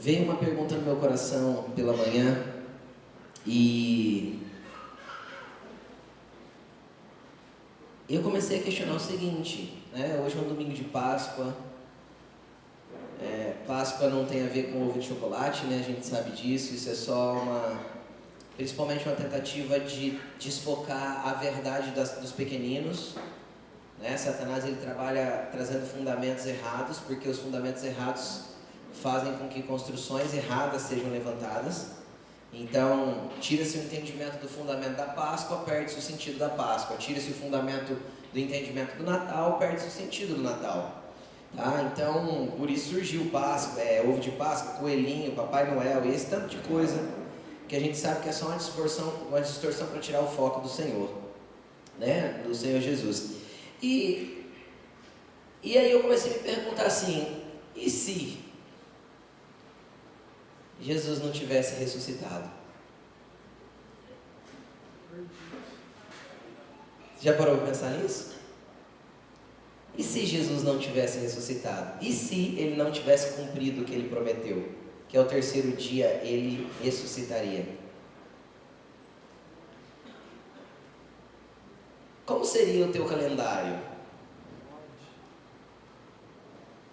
veio uma pergunta no meu coração pela manhã e eu comecei a questionar o seguinte, né? Hoje é um domingo de Páscoa. Páscoa não tem a ver com ovo de chocolate, né? A gente sabe disso. Isso é só principalmente uma tentativa de desfocar a verdade dos pequeninos, né? Satanás, ele trabalha trazendo fundamentos errados, porque os fundamentos errados fazem com que construções erradas sejam levantadas. Então, tira-se o entendimento do fundamento da Páscoa, perde-se o sentido da Páscoa. Tira-se o fundamento do entendimento do Natal, perde-se o sentido do Natal. Tá? Então, por isso surgiu Páscoa, ovo de Páscoa, coelhinho, Papai Noel, esse tanto de coisa que a gente sabe que é só uma distorção para tirar o foco do Senhor, né? Do Senhor Jesus. E aí eu comecei a me perguntar assim, e se Jesus não tivesse ressuscitado? Já parou para pensar nisso? E se Jesus não tivesse ressuscitado? E se ele não tivesse cumprido o que ele prometeu? Que ao terceiro dia ele ressuscitaria? Como seria o teu calendário?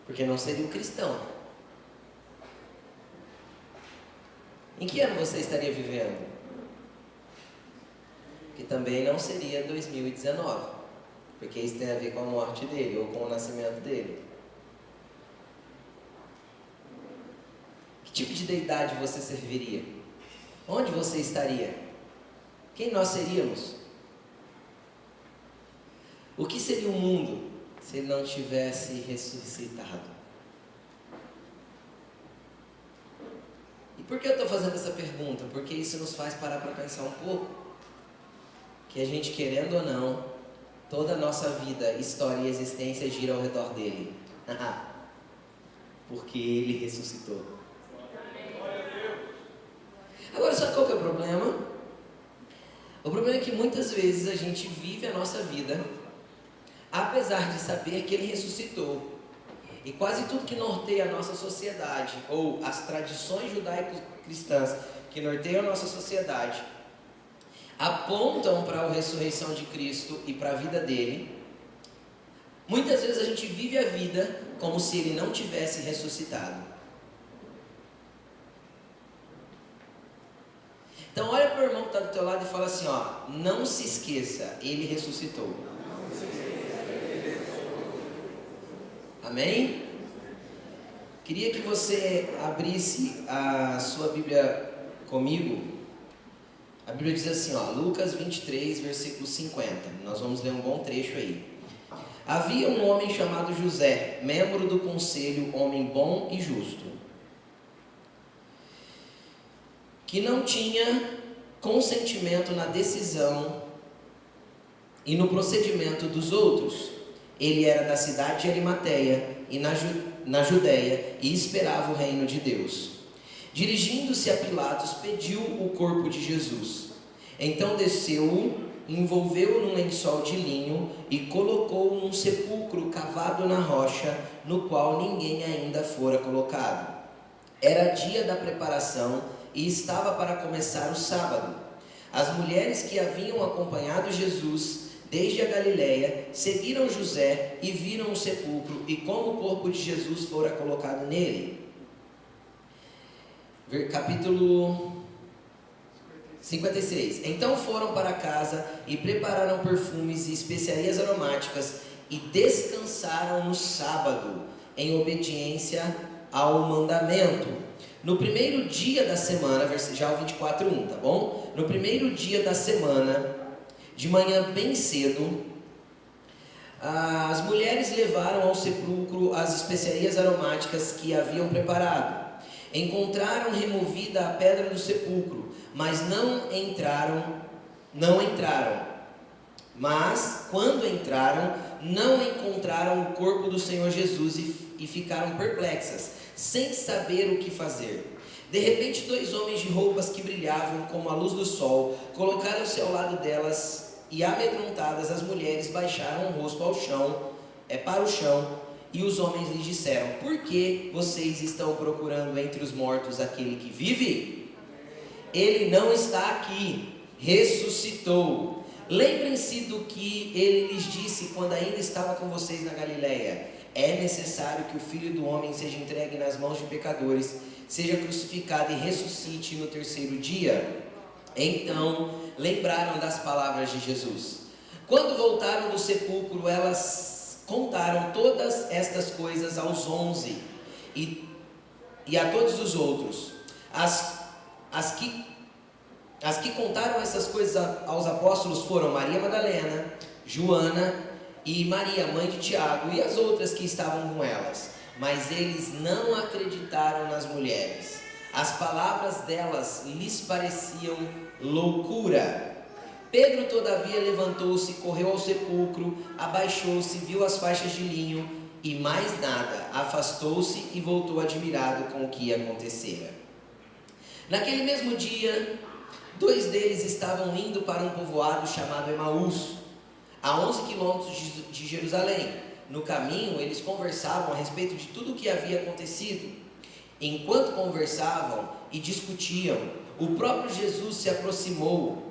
Porque não seria o cristão. Em que ano você estaria vivendo? Que também não seria 2019, porque isso tem a ver com a morte dele ou com o nascimento dele. Que tipo de deidade você serviria? Onde você estaria? Quem nós seríamos? O que seria o mundo se ele não tivesse ressuscitado? E por que eu estou fazendo essa pergunta? Porque isso nos faz parar para pensar um pouco. Que a gente, querendo ou não, toda a nossa vida, história e existência gira ao redor dele. Porque ele ressuscitou. Agora, sabe qual que é o problema? O problema é que muitas vezes a gente vive a nossa vida, apesar de saber que ele ressuscitou. E quase tudo que norteia a nossa sociedade, ou as tradições judaico-cristãs que norteiam a nossa sociedade, apontam para a ressurreição de Cristo e para a vida dele. Muitas vezes a gente vive a vida como se ele não tivesse ressuscitado. Então olha para o irmão que está do teu lado e fala assim, não se esqueça, ele ressuscitou. Amém? Queria que você abrisse a sua Bíblia comigo. A Bíblia diz assim, Lucas 23, versículo 50. Nós vamos ler um bom trecho aí. Havia um homem chamado José, membro do conselho, homem bom e justo, que não tinha consentimento na decisão e no procedimento dos outros. Ele era da cidade de Arimateia e na Judéia e esperava o reino de Deus. Dirigindo-se a Pilatos, pediu o corpo de Jesus. Então desceu-o, envolveu-o num lençol de linho e colocou-o num sepulcro cavado na rocha, no qual ninguém ainda fora colocado. Era dia da preparação e estava para começar o sábado. As mulheres que haviam acompanhado Jesus desde a Galileia seguiram José e viram o sepulcro e como o corpo de Jesus fora colocado nele. Capítulo 56. Então foram para casa e prepararam perfumes e especiarias aromáticas e descansaram no sábado, em obediência ao mandamento. No primeiro dia da semana, já o 24:1, tá bom? No primeiro dia da semana, de manhã bem cedo, as mulheres levaram ao sepulcro as especiarias aromáticas que haviam preparado. Encontraram removida a pedra do sepulcro, mas não entraram. Mas, quando entraram, não encontraram o corpo do Senhor Jesus e ficaram perplexas, sem saber o que fazer. De repente, 2 homens de roupas que brilhavam como a luz do sol colocaram-se ao lado delas e, amedrontadas, as mulheres baixaram o rosto para o chão E os homens lhes disseram: por que vocês estão procurando entre os mortos aquele que vive? Ele não está aqui, ressuscitou. Lembrem-se do que ele lhes disse quando ainda estava com vocês na Galileia: é necessário que o Filho do Homem seja entregue nas mãos de pecadores, seja crucificado e ressuscite no terceiro dia. Então lembraram das palavras de Jesus. Quando voltaram do sepulcro, elas contaram todas estas coisas aos 11 e a todos os outros. As que contaram essas coisas aos apóstolos foram Maria Madalena, Joana e Maria, mãe de Tiago, e as outras que estavam com elas. Mas eles não acreditaram nas mulheres. As palavras delas lhes pareciam loucura. Pedro, todavia, levantou-se, correu ao sepulcro, abaixou-se, viu as faixas de linho e mais nada, afastou-se e voltou admirado com o que acontecera. Naquele mesmo dia, 2 deles estavam indo para um povoado chamado Emaús, a 11 quilômetros de Jerusalém. No caminho, eles conversavam a respeito de tudo o que havia acontecido. Enquanto conversavam e discutiam, o próprio Jesus se aproximou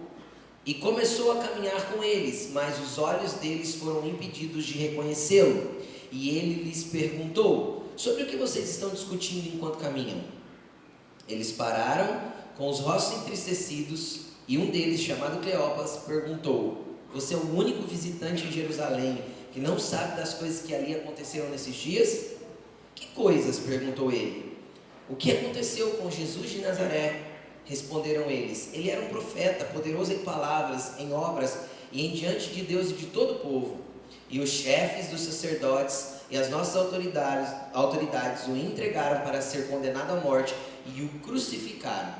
e começou a caminhar com eles, mas os olhos deles foram impedidos de reconhecê-lo. E ele lhes perguntou: sobre o que vocês estão discutindo enquanto caminham? Eles pararam, com os rostos entristecidos, e um deles, chamado Cleopas, perguntou: você é o único visitante em Jerusalém que não sabe das coisas que ali aconteceram nesses dias? Que coisas? Perguntou ele. O que aconteceu com Jesus de Nazaré? Responderam eles: ele era um profeta, poderoso em palavras, em obras e em diante de Deus e de todo o povo. E os chefes dos sacerdotes e as nossas autoridades o entregaram para ser condenado à morte e o crucificaram.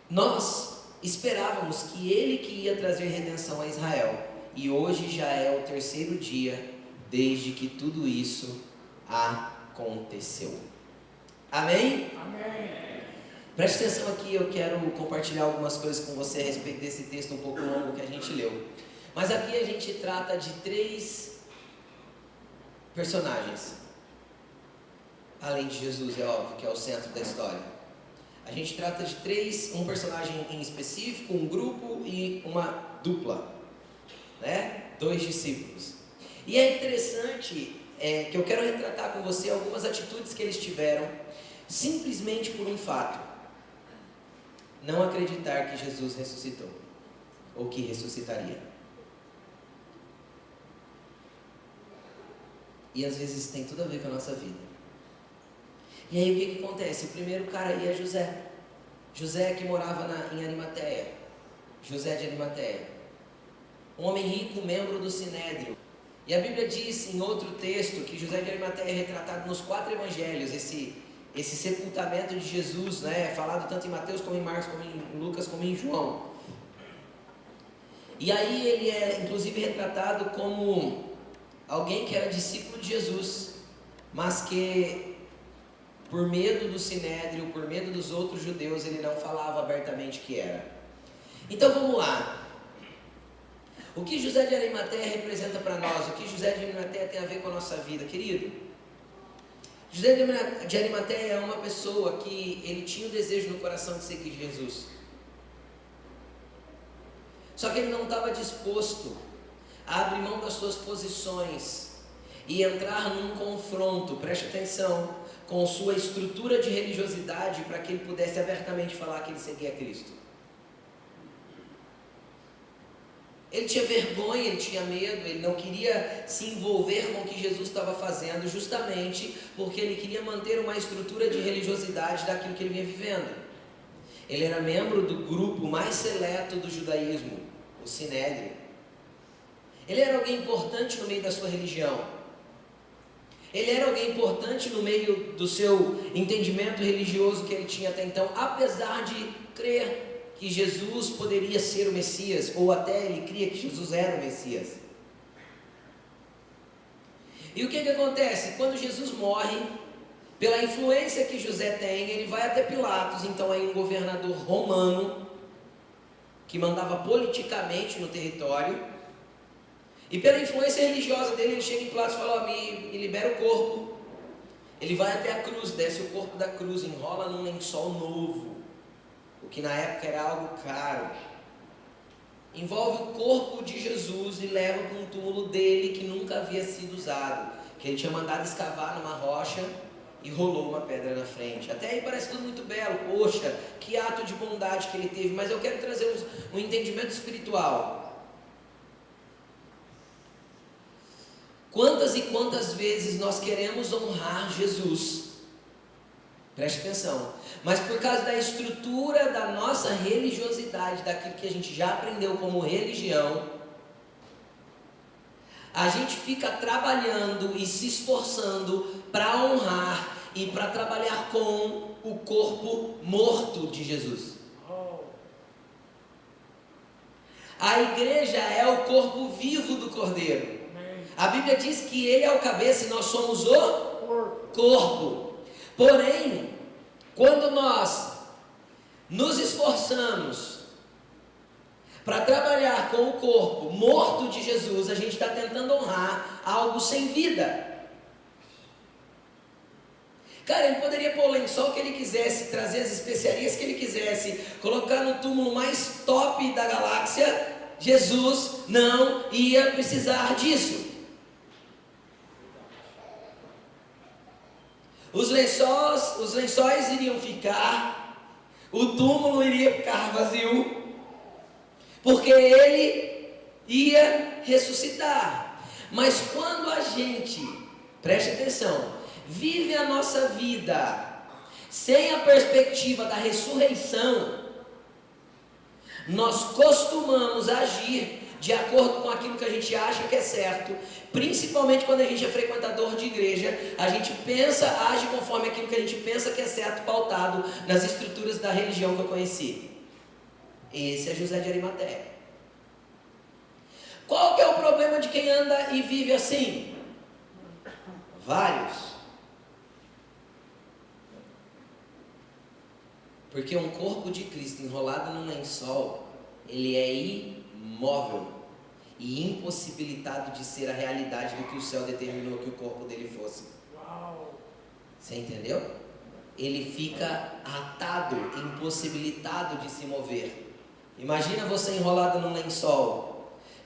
Nós esperávamos que ele que ia trazer redenção a Israel, e hoje já é o terceiro dia desde que tudo isso aconteceu. Amém? Amém. Preste atenção aqui, eu quero compartilhar algumas coisas com você a respeito desse texto um pouco longo que a gente leu. Mas aqui a gente trata de 3 personagens. Além de Jesus, é óbvio, que é o centro da história. A gente trata de 3, um personagem em específico, um grupo e uma dupla, né? 2 discípulos. E é interessante que eu quero retratar com você algumas atitudes que eles tiveram, simplesmente por um fato: não acreditar que Jesus ressuscitou, ou que ressuscitaria. E às vezes tem tudo a ver com a nossa vida. E aí o que acontece? O primeiro cara aí é José. José que morava em Arimateia. José de Arimateia. Um homem rico, membro do Sinédrio. E a Bíblia diz em outro texto que José de Arimateia é retratado nos 4 evangelhos. Esse sepultamento de Jesus, né? Falado tanto em Mateus como em Marcos, como em Lucas, como em João. E aí ele é inclusive retratado como alguém que era discípulo de Jesus, mas que por medo do Sinédrio, por medo dos outros judeus, ele não falava abertamente que era. Então vamos lá. O que José de Arimateia representa para nós? O que José de Arimateia tem a ver com a nossa vida, querido? José de Arimateia é uma pessoa que ele tinha o desejo no coração de seguir Jesus. Só que ele não estava disposto a abrir mão das suas posições e entrar num confronto, preste atenção, com sua estrutura de religiosidade, para que ele pudesse abertamente falar que ele seguia Cristo. Ele tinha vergonha, ele tinha medo, ele não queria se envolver com o que Jesus estava fazendo, justamente porque ele queria manter uma estrutura de religiosidade daquilo que ele vinha vivendo. Ele era membro do grupo mais seleto do judaísmo, o Sinédrio. Ele era alguém importante no meio da sua religião. Ele era alguém importante no meio do seu entendimento religioso que ele tinha até então, apesar de crer que Jesus poderia ser o Messias, ou até ele cria que Jesus era o Messias. E o que acontece? Quando Jesus morre, pela influência que José tem, ele vai até Pilatos, então aí um governador romano, que mandava politicamente no território, E pela influência religiosa dele, ele chega em Pilatos e fala: me libera o corpo. Ele vai até a cruz, desce o corpo da cruz, enrola num lençol novo, o que na época era algo caro. Envolve o corpo de Jesus e leva para um túmulo dele que nunca havia sido usado, que ele tinha mandado escavar numa rocha e rolou uma pedra na frente. Até aí parece tudo muito belo. Poxa, que ato de bondade que ele teve. Mas eu quero trazer um entendimento espiritual. Quantas e quantas vezes nós queremos honrar Jesus? Preste atenção. Mas por causa da estrutura da nossa religiosidade, daquilo que a gente já aprendeu como religião, a gente fica trabalhando e se esforçando para honrar e para trabalhar com o corpo morto de Jesus. A igreja é o corpo vivo do Cordeiro. A Bíblia diz que ele é o cabeça e nós somos o corpo. Porém, quando nós nos esforçamos para trabalhar com o corpo morto de Jesus, a gente está tentando honrar algo sem vida. Cara, ele poderia pôr o lençol que ele quisesse, trazer as especiarias que ele quisesse, colocar no túmulo mais top da galáxia. Jesus não ia precisar disso. Os lençóis iriam ficar, o túmulo iria ficar vazio, porque ele ia ressuscitar. Mas quando a gente, preste atenção, vive a nossa vida sem a perspectiva da ressurreição, nós costumamos agir de acordo com aquilo que a gente acha que é certo, principalmente quando a gente é frequentador de igreja. A gente pensa, age conforme aquilo que a gente pensa que é certo, pautado nas estruturas da religião que eu conheci. Esse é José de Arimateia. Qual que é o problema de quem anda e vive assim? Vários. Porque um corpo de Cristo enrolado num lençol, ele é imóvel e impossibilitado de ser a realidade do que o céu determinou que o corpo dele fosse. Você entendeu? Ele fica atado, impossibilitado de se mover. Imagina você enrolado num lençol.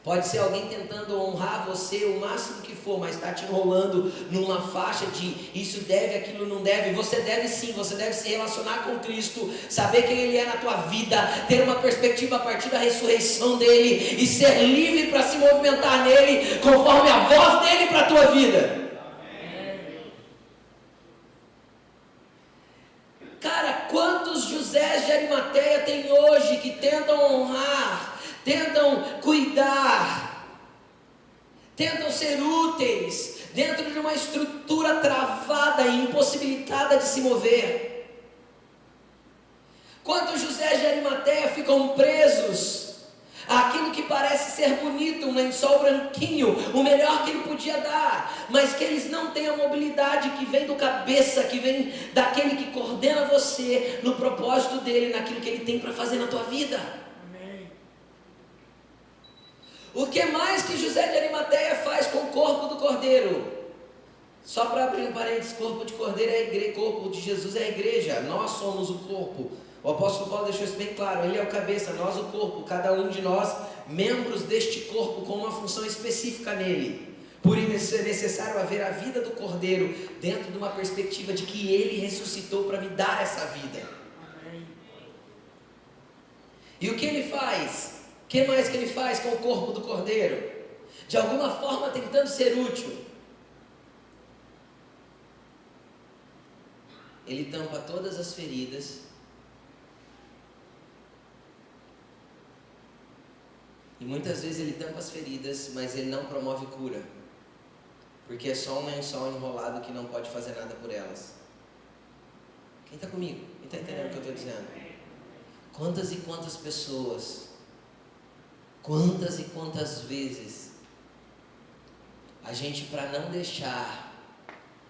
Pode ser alguém tentando honrar você o máximo que for, mas está te enrolando numa faixa de isso deve, aquilo não deve. Você deve sim, você deve se relacionar com Cristo, saber quem Ele é na tua vida, ter uma perspectiva a partir da ressurreição dele e ser livre para se movimentar nele, conforme a voz dele para a tua vida. Cara, quantos José de Arimateia tem hoje que tentam honrar, tentam cuidar, tentam ser úteis dentro de uma estrutura travada e impossibilitada de se mover? Quantos José de Arimateia ficam presos àquilo que parece ser bonito, um lençol branquinho, o melhor que ele podia dar, mas que eles não têm a mobilidade que vem do cabeça, que vem daquele que coordena você no propósito dele, naquilo que ele tem para fazer na tua vida? O que mais que José de Arimateia faz com o corpo do Cordeiro? Só para abrir um parênteses, corpo de Cordeiro é a igreja, corpo de Jesus é a igreja, nós somos o corpo. O apóstolo Paulo deixou isso bem claro, ele é o cabeça, nós o corpo, cada um de nós, membros deste corpo com uma função específica nele. Por isso é necessário haver a vida do Cordeiro dentro de uma perspectiva de que ele ressuscitou para me dar essa vida. E o que ele faz? O que mais que ele faz com o corpo do Cordeiro? De alguma forma tentando ser útil. Ele tampa todas as feridas. E muitas vezes ele tampa as feridas, mas ele não promove cura. Porque é só um lençol enrolado que não pode fazer nada por elas. Quem está comigo? Quem está entendendo o que eu estou dizendo? Quantas e quantas pessoas, quantas e quantas vezes, a gente, para não deixar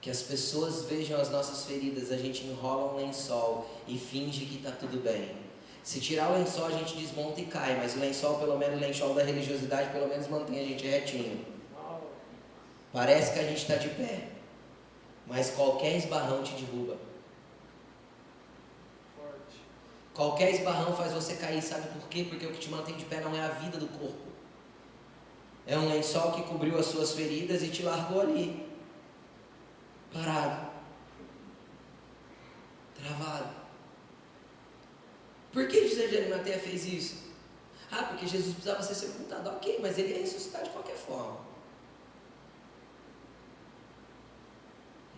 que as pessoas vejam as nossas feridas, a gente enrola um lençol e finge que está tudo bem. Se tirar o lençol, a gente desmonta e cai, mas o lençol, pelo menos o lençol da religiosidade, pelo menos mantém a gente retinho. Parece que a gente está de pé, mas qualquer esbarrão te derruba. Qualquer esbarrão faz você cair, sabe por quê? Porque o que te mantém de pé não é a vida do corpo. É um lençol que cobriu as suas feridas e te largou ali, parado, travado. Por que José de Arimateia fez isso? Ah, porque Jesus precisava ser sepultado. Ok, mas ele ia ressuscitar de qualquer forma.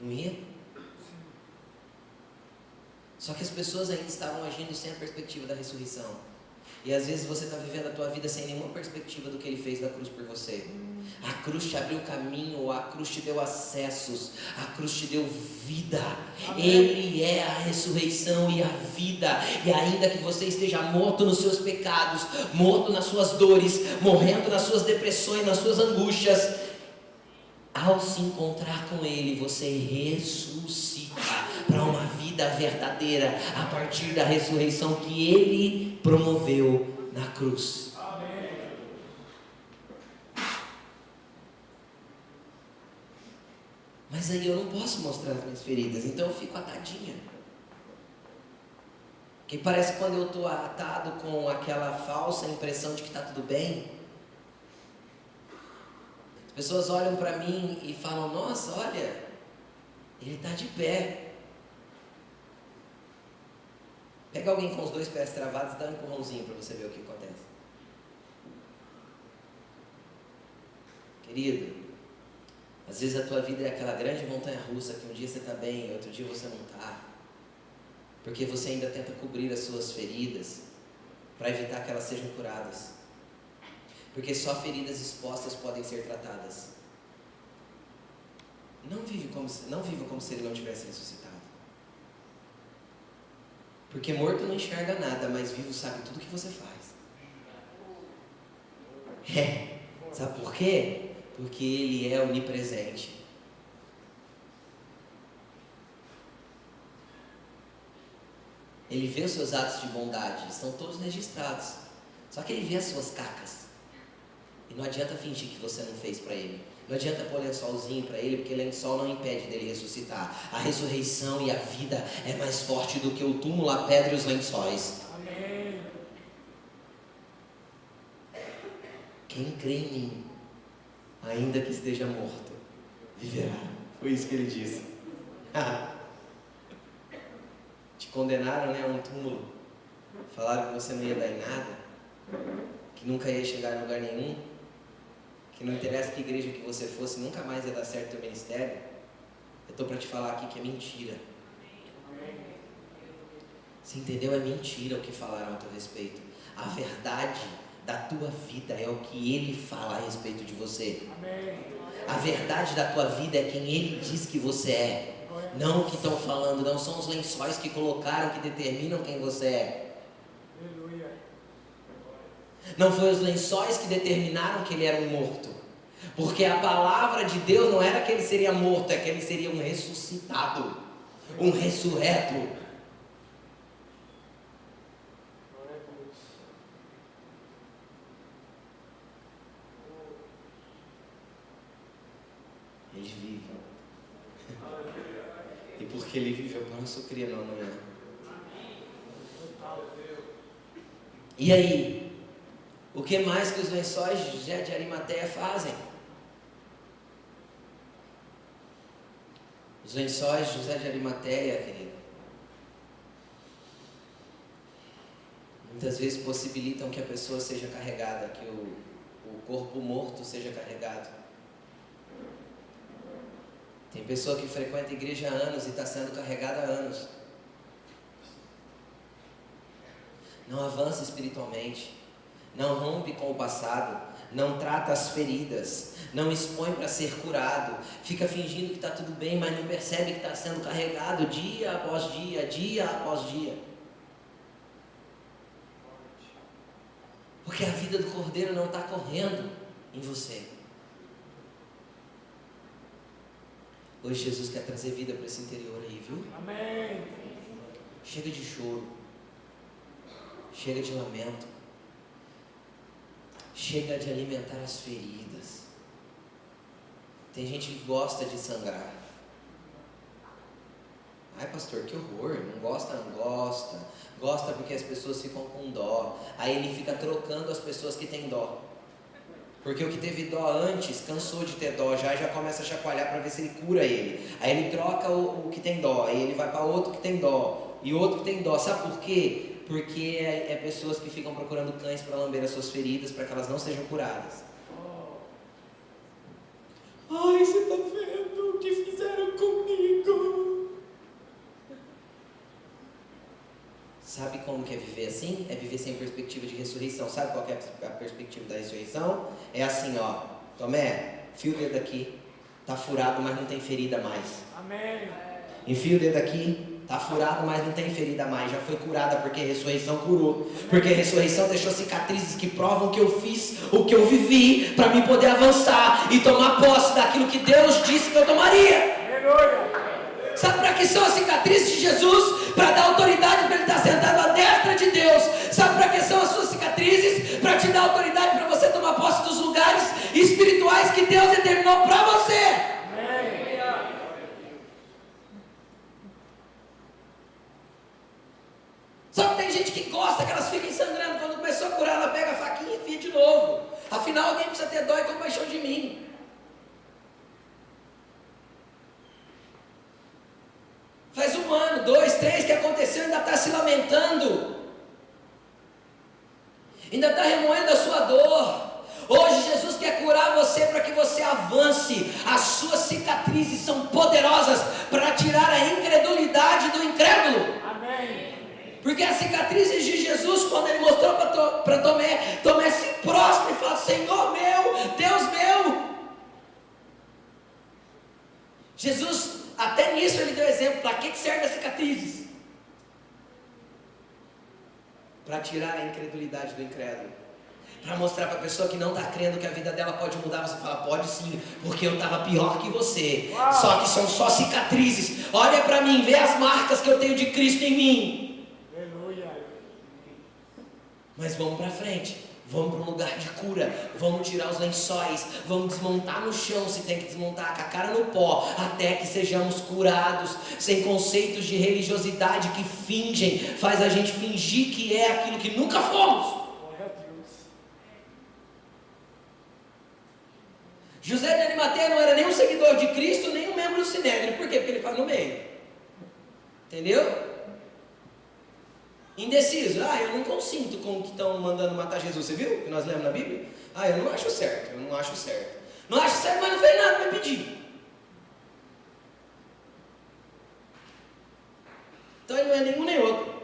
Não ia? Só que as pessoas ainda estavam agindo sem a perspectiva da ressurreição. E às vezes você está vivendo a tua vida sem nenhuma perspectiva do que Ele fez na cruz por você. A cruz te abriu caminho, a cruz te deu acessos, a cruz te deu vida. Amém. Ele é a ressurreição e a vida. E ainda que você esteja morto nos seus pecados, morto nas suas dores, morrendo nas suas depressões, nas suas angústias, ao se encontrar com Ele, você ressuscita para uma vida verdadeira a partir da ressurreição que Ele promoveu na cruz. Amém. Mas aí eu não posso mostrar as minhas feridas, então eu fico atadinha. Que parece que quando eu estou atado com aquela falsa impressão de que está tudo bem, as pessoas olham para mim e falam: nossa, olha, ele está de pé. Pega alguém com os dois pés travados e dá um empurrãozinho para você ver o que acontece. Querido, às vezes a tua vida é aquela grande montanha russa que um dia você está bem, outro dia você não está. Porque você ainda tenta cobrir as suas feridas para evitar que elas sejam curadas. Porque só feridas expostas podem ser tratadas. Não viva como se ele não tivesse ressuscitado. Porque morto não enxerga nada, mas vivo sabe tudo o que você faz. Sabe por quê? Porque Ele é onipresente. Ele vê os seus atos de bondade, estão todos registrados. Só que Ele vê as suas cacas. E não adianta fingir que você não fez para Ele. Não adianta pôr lençolzinho para Ele, porque lençol não impede dele ressuscitar. A ressurreição e a vida é mais forte do que o túmulo, a pedra e os lençóis. Amém. Quem crê em mim, ainda que esteja morto, viverá. Foi isso que Ele disse. Te condenaram, né, a um túmulo. Falaram que você não ia dar em nada, que nunca ia chegar em lugar nenhum, que não interessa que igreja que você fosse, nunca mais ia dar certo o teu ministério. Eu estou para te falar aqui que é mentira. Você entendeu? É mentira o que falaram a teu respeito. A verdade da tua vida é o que Ele fala a respeito de você. A verdade da tua vida é quem Ele diz que você é. Não o que estão falando, não são os lençóis que colocaram que determinam quem você é. Não foi os lençóis que determinaram que ele era um morto. Porque a palavra de Deus não era que ele seria morto, é que ele seria um ressuscitado, um ressurreto. Ele vive. E porque ele vive, eu posso crer no amanhã. E aí? O que mais que os lençóis de José de Arimateia fazem? Os lençóis de José de Arimateia, querido, muitas vezes possibilitam que a pessoa seja carregada, que o corpo morto seja carregado. Tem pessoa que frequenta a igreja há anos e está sendo carregada há anos. Não avança espiritualmente. Não rompe com o passado, não trata as feridas, não expõe para ser curado, fica fingindo que está tudo bem, mas não percebe que está sendo carregado dia após dia, dia após dia. Porque a vida do Cordeiro não está correndo em você. Hoje Jesus quer trazer vida para esse interior aí, viu? Amém. Chega de choro. Chega de lamento. Chega de alimentar as feridas. Tem gente que gosta de sangrar. Ai, pastor, que horror. Não gosta, não gosta. Gosta porque as pessoas ficam com dó. Aí ele fica trocando as pessoas que têm dó. Porque o que teve dó antes, cansou de ter dó, já começa a chacoalhar para ver se ele cura ele. Aí ele troca o que tem dó, aí ele vai para outro que tem dó, e outro que tem dó. Sabe por quê? Porque é pessoas que ficam procurando cães para lamber as suas feridas, para que elas não sejam curadas. Ai, você está vendo o que fizeram comigo? Sabe como que é viver assim? É viver sem perspectiva de ressurreição. Sabe qual que é a perspectiva da ressurreição? É assim, ó. Tomé, enfia o dedo aqui. Tá furado, mas não tem ferida mais. Amém. Enfia o dedo aqui. Tá furado, mas não tem ferida mais. Já foi curada porque a ressurreição curou. Porque a ressurreição deixou cicatrizes que provam que eu fiz o que eu vivi para mim poder avançar e tomar posse daquilo que Deus disse que eu tomaria. Aleluia. Sabe para que são as cicatrizes de Jesus? Para dar autoridade para ele estar sentado à destra de Deus. Sabe para que são as suas cicatrizes? Para te dar autoridade para você tomar posse dos lugares espirituais que Deus determinou para você. Amém. Só que tem gente que gosta que elas fiquem sangrando. Quando começou a curar, ela pega a faquinha e enfia de novo. Afinal, alguém precisa ter dó e compaixão de mim. Faz 1 ano, 2, 3 que aconteceu, ainda está se lamentando, ainda está remoendo a sua dor. Hoje Jesus quer curar você para que você avance. As suas cicatrizes são poderosas para tirar a incredulidade do incrédulo. Amém. Porque as cicatrizes de Jesus, quando ele mostrou para Tomé, Tomé se prostra e fala: Senhor meu, Deus meu. Jesus, até nisso ele deu exemplo. Para que servem as cicatrizes? Para tirar a incredulidade do incrédulo. Para mostrar para a pessoa que não está crendo que a vida dela pode mudar. Você fala: pode sim, porque eu estava pior que você. Uau. Só que são só cicatrizes. Olha para mim, vê as marcas que eu tenho de Cristo em mim. Aleluia. Mas vamos para frente. Vamos para um lugar de cura, vamos tirar os lençóis, vamos desmontar no chão se tem que desmontar, com a cara no pó, até que sejamos curados, sem conceitos de religiosidade que fingem, faz a gente fingir que é aquilo que nunca fomos. José de Arimateia não era nem um seguidor de Cristo, nem um membro do Sinédrio. Por quê? Porque ele estava no meio. Entendeu? Indeciso. Eu não consinto com o que estão mandando matar Jesus. Você viu que nós lemos na Bíblia? Eu não acho certo. Não acho certo, mas não fez nada para pedir. Então ele não é nenhum nem outro.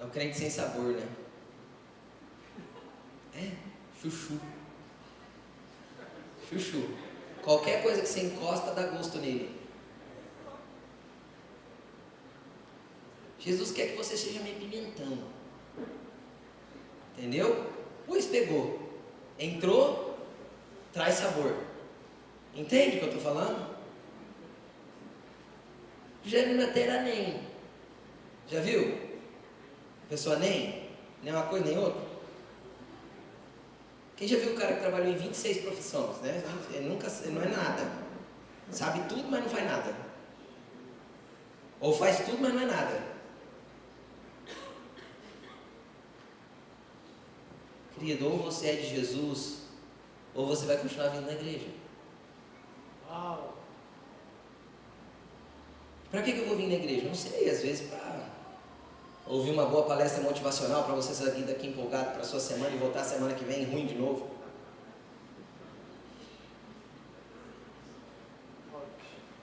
É o crente sem sabor, né? Chuchu. Chuchu. Qualquer coisa que você encosta dá gosto nele. Jesus quer que você seja meio pimentão. Entendeu? Pois pegou. Entrou, traz sabor. Entende o que eu estou falando? Já não era nem. Já viu? A pessoa nem é uma coisa nem outra. Quem já viu o cara que trabalhou em 26 profissões, né? Ele não é nada. Sabe tudo, mas não faz nada. Ou faz tudo, mas não é nada. Querido, ou você é de Jesus, ou você vai continuar vindo na igreja. Uau! Para que eu vou vir na igreja? Não sei, às vezes para ouvir uma boa palestra motivacional para você sair daqui empolgado para a sua semana e voltar semana que vem ruim de novo.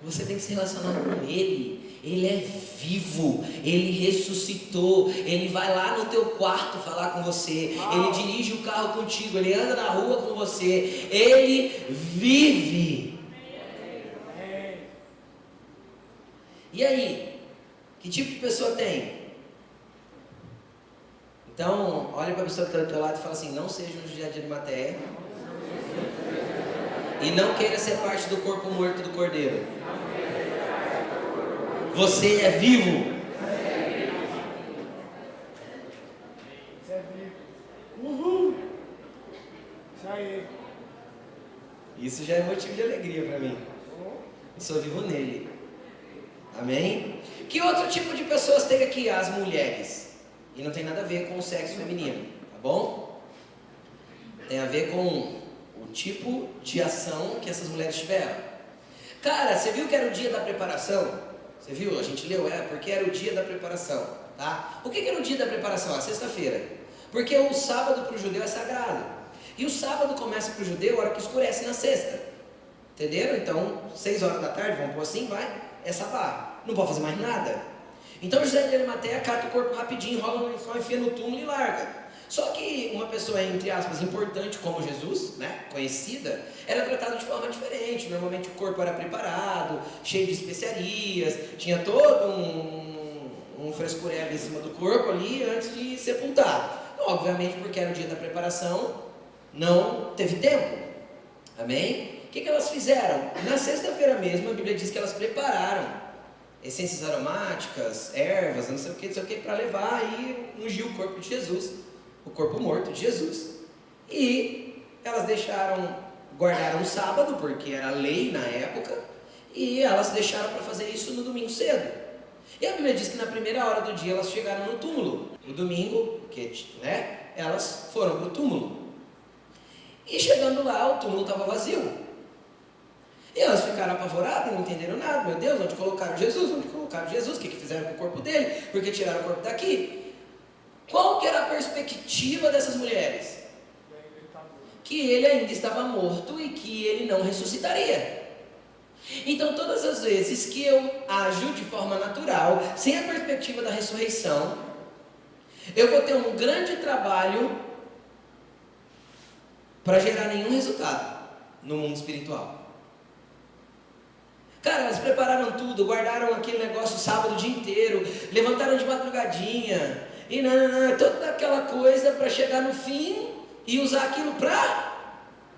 Você tem que se relacionar com Ele. Ele é vivo, Ele ressuscitou, Ele vai lá no teu quarto falar com você, Ele dirige o carro contigo, Ele anda na rua com você, Ele vive. E aí? Que tipo de pessoa tem? Então, olha para a pessoa que está do teu lado e fala assim: não seja um José de Arimateia. E não queira ser parte do corpo morto do Cordeiro. Você é vivo. Você é vivo. Uhul. Isso aí. Isso já é motivo de alegria para mim. Eu sou vivo nele. Amém? Que outro tipo de pessoas tem aqui? As mulheres. E não tem nada a ver com o sexo feminino, tá bom? Tem a ver com o tipo de ação que essas mulheres tiveram. Cara, você viu que era o dia da preparação? Você viu? A gente leu, porque era o dia da preparação, tá? O que era o dia da preparação? A sexta-feira. Porque o sábado para o judeu é sagrado. E o sábado começa para o judeu a hora que escurece na sexta. Entenderam? Então, 6 horas da tarde, vamos pôr assim, vai, é sabá. Não pode fazer mais nada. Então José de Arimateia cata o corpo rapidinho, enrola no lençol, enfia no túmulo e larga. Só que uma pessoa, entre aspas, importante como Jesus, né, conhecida, era tratada de forma diferente. Normalmente o corpo era preparado, cheio de especiarias, tinha todo um frescurelo em cima do corpo ali antes de sepultar. Obviamente, porque era o dia da preparação, não teve tempo. Amém? O que elas fizeram? Na sexta-feira mesmo, a Bíblia diz que elas prepararam essências aromáticas, ervas, não sei o que, para levar e ungir o corpo de Jesus, o corpo morto de Jesus. E elas guardaram o sábado, porque era lei na época, e elas deixaram para fazer isso no domingo cedo. E a Bíblia diz que na primeira hora do dia elas chegaram no túmulo. No domingo, elas foram para o túmulo. E chegando lá, o túmulo estava vazio. E elas ficaram apavoradas e não entenderam nada. Meu Deus, onde colocaram Jesus? Onde colocaram Jesus? O que fizeram com o corpo dele? Por que tiraram o corpo daqui? Qual que era a perspectiva dessas mulheres? Que ele ainda estava morto e que ele não ressuscitaria. Então todas as vezes que eu ajo de forma natural, sem a perspectiva da ressurreição, eu vou ter um grande trabalho para gerar nenhum resultado no mundo espiritual. Cara, elas prepararam tudo, guardaram aquele negócio sábado o dia inteiro, levantaram de madrugadinha, e toda aquela coisa para chegar no fim e usar aquilo para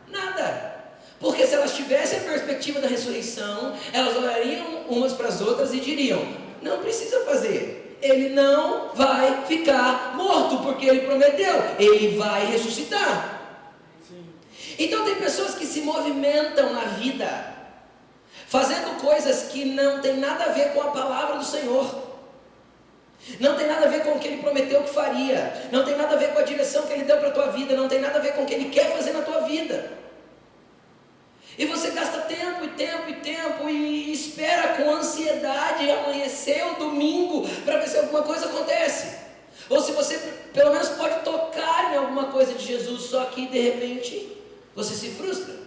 nada. Porque se elas tivessem a perspectiva da ressurreição, elas olhariam umas para as outras e diriam: não precisa fazer, ele não vai ficar morto, porque ele prometeu, ele vai ressuscitar. Sim. Então tem pessoas que se movimentam na vida fazendo coisas que não tem nada a ver com a palavra do Senhor, não tem nada a ver com o que Ele prometeu que faria, não tem nada a ver com a direção que Ele deu para a tua vida, não tem nada a ver com o que Ele quer fazer na tua vida. E você gasta tempo e espera com ansiedade amanhecer o domingo para ver se alguma coisa acontece, ou se você pelo menos pode tocar em alguma coisa de Jesus, só que de repente você se frustra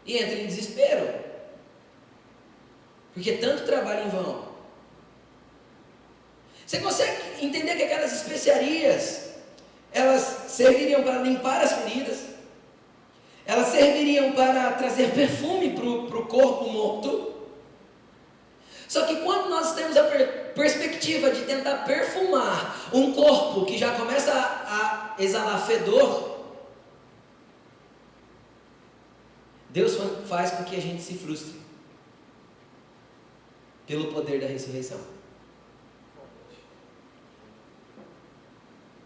e entra em desespero, porque tanto trabalho em vão. Você consegue entender que aquelas especiarias, elas serviriam para limpar as feridas, elas serviriam para trazer perfume para o corpo morto. Só que quando nós temos a perspectiva de tentar perfumar um corpo que já começa a exalar fedor, Deus faz com que a gente se frustre pelo poder da ressurreição.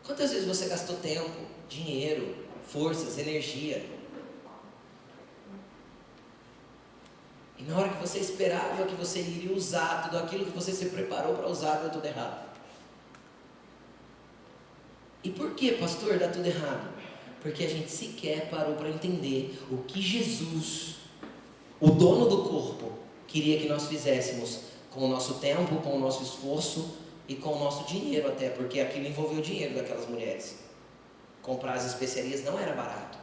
Quantas vezes você gastou tempo, dinheiro, forças, energia, e na hora que você esperava que você iria usar tudo aquilo que você se preparou para usar, deu tudo errado? E por que, pastor, dá tudo errado? Porque a gente sequer parou para entender o que Jesus, o dono do corpo, queria que nós fizéssemos com o nosso tempo, com o nosso esforço e com o nosso dinheiro até, porque aquilo envolveu o dinheiro daquelas mulheres. Comprar as especiarias não era barato.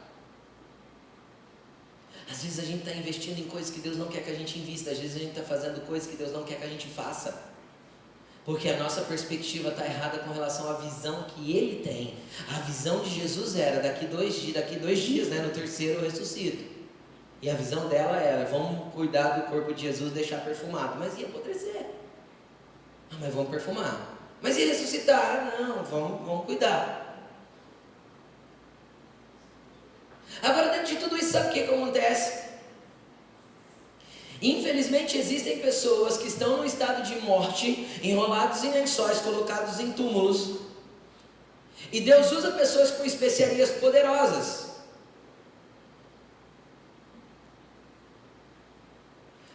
Às vezes a gente está investindo em coisas que Deus não quer que a gente invista, às vezes a gente está fazendo coisas que Deus não quer que a gente faça. Porque a nossa perspectiva está errada com relação à visão que Ele tem. A visão de Jesus era, daqui dois dias, no terceiro eu ressuscito. E a visão dela era, vamos cuidar do corpo de Jesus, deixar perfumado. Mas ia apodrecer. Mas vamos perfumar. Mas ia ressuscitar? Não, vamos cuidar. Agora, dentro de tudo isso, sabe o que acontece? Infelizmente existem pessoas que estão no estado de morte, enrolados em lençóis, colocados em túmulos, e Deus usa pessoas com especiarias poderosas.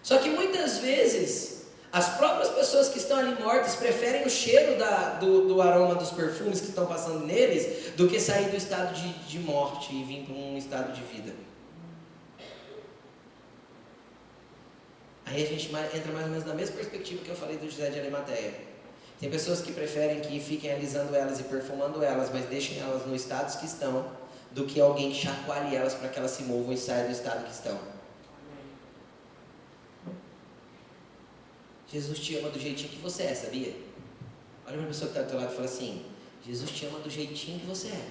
Só que muitas vezes as próprias pessoas que estão ali mortas preferem o cheiro do aroma dos perfumes que estão passando neles do que sair do estado de morte e vir para um estado de vida. Aí a gente entra mais ou menos na mesma perspectiva que eu falei do José de Arimateia. Tem pessoas que preferem que fiquem alisando elas e perfumando elas, mas deixem elas no estado que estão, do que alguém que chacoalhe elas para que elas se movam e saiam do estado que estão. Jesus te ama do jeitinho que você é, sabia? Olha para a pessoa que está do teu lado e fala assim: Jesus te ama do jeitinho que você é.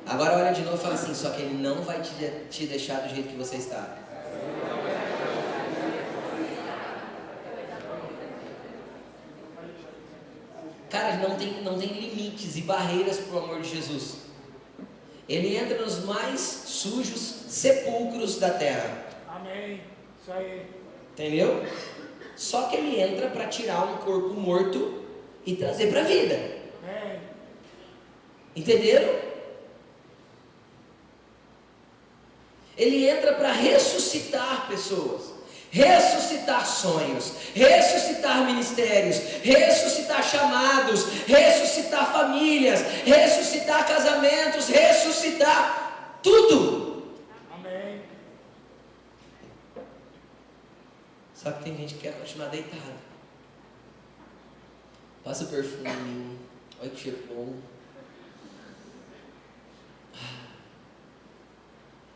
Agora olha de novo e fala assim: só que Ele não vai te deixar do jeito que você está. Cara, não tem limites e barreiras para o amor de Jesus. Ele entra nos mais sujos sepulcros da terra. Amém. Isso aí. Entendeu? Só que Ele entra para tirar um corpo morto e trazer para a vida. Amém. Entenderam? Ele entra para ressuscitar pessoas, ressuscitar sonhos, ressuscitar ministérios, ressuscitar chamados, ressuscitar famílias, ressuscitar casamentos, ressuscitar tudo. Amém. Só que tem gente que quer continuar deitado. Passa o perfume, olha que cheiro bom.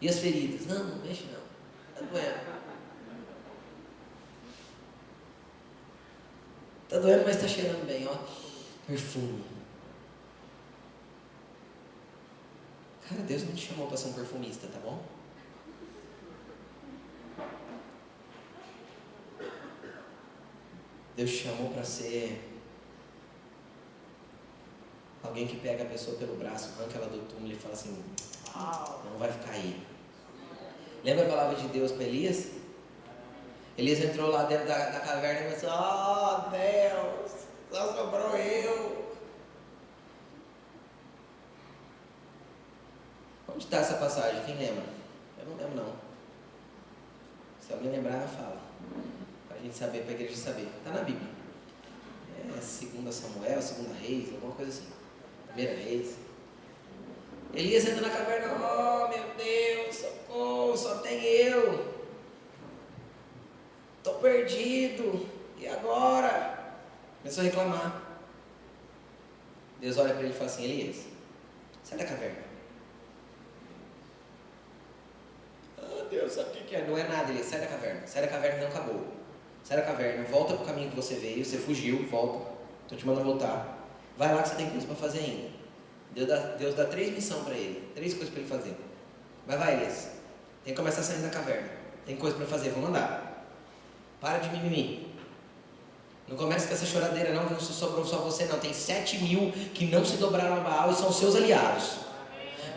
E as feridas? Não mexe não. Tá doendo. Tá doendo, mas tá cheirando bem, ó. Perfume. Cara, Deus não te chamou para ser um perfumista, tá bom? Deus te chamou para ser alguém que pega a pessoa pelo braço, arranca ela do túmulo e fala assim: não vai ficar aí. Lembra a palavra de Deus para Elias? Elias entrou lá dentro da caverna e começou: oh Deus, só sobrou eu. Onde está essa passagem? Quem lembra? Eu não lembro não. Se alguém lembrar, fala. Para a gente saber, para a igreja saber. Está na Bíblia. É 2 Samuel, 2 Reis, alguma coisa assim. 1 Reis. Elias entra na caverna: oh meu Deus, socorro, só tem eu. Estou perdido. E agora? Começou a reclamar. Deus olha para ele e fala assim: Elias, sai da caverna. Deus, sabe o que é? Não é nada, Elias, sai da caverna. Sai da caverna, não acabou. Sai da caverna, volta para o caminho que você veio. Você fugiu, volta. Estou te mandando voltar. Vai lá que você tem coisa para fazer ainda. Deus dá 3 missões para ele, 3 coisas para ele fazer. Vai, Elias. Tem que começar saindo da caverna. Tem coisa para fazer, vamos andar. Para de mimimi. Não comece com essa choradeira não, que não sobrou só você não. Tem 7.000 que não se dobraram a Baal e são seus aliados.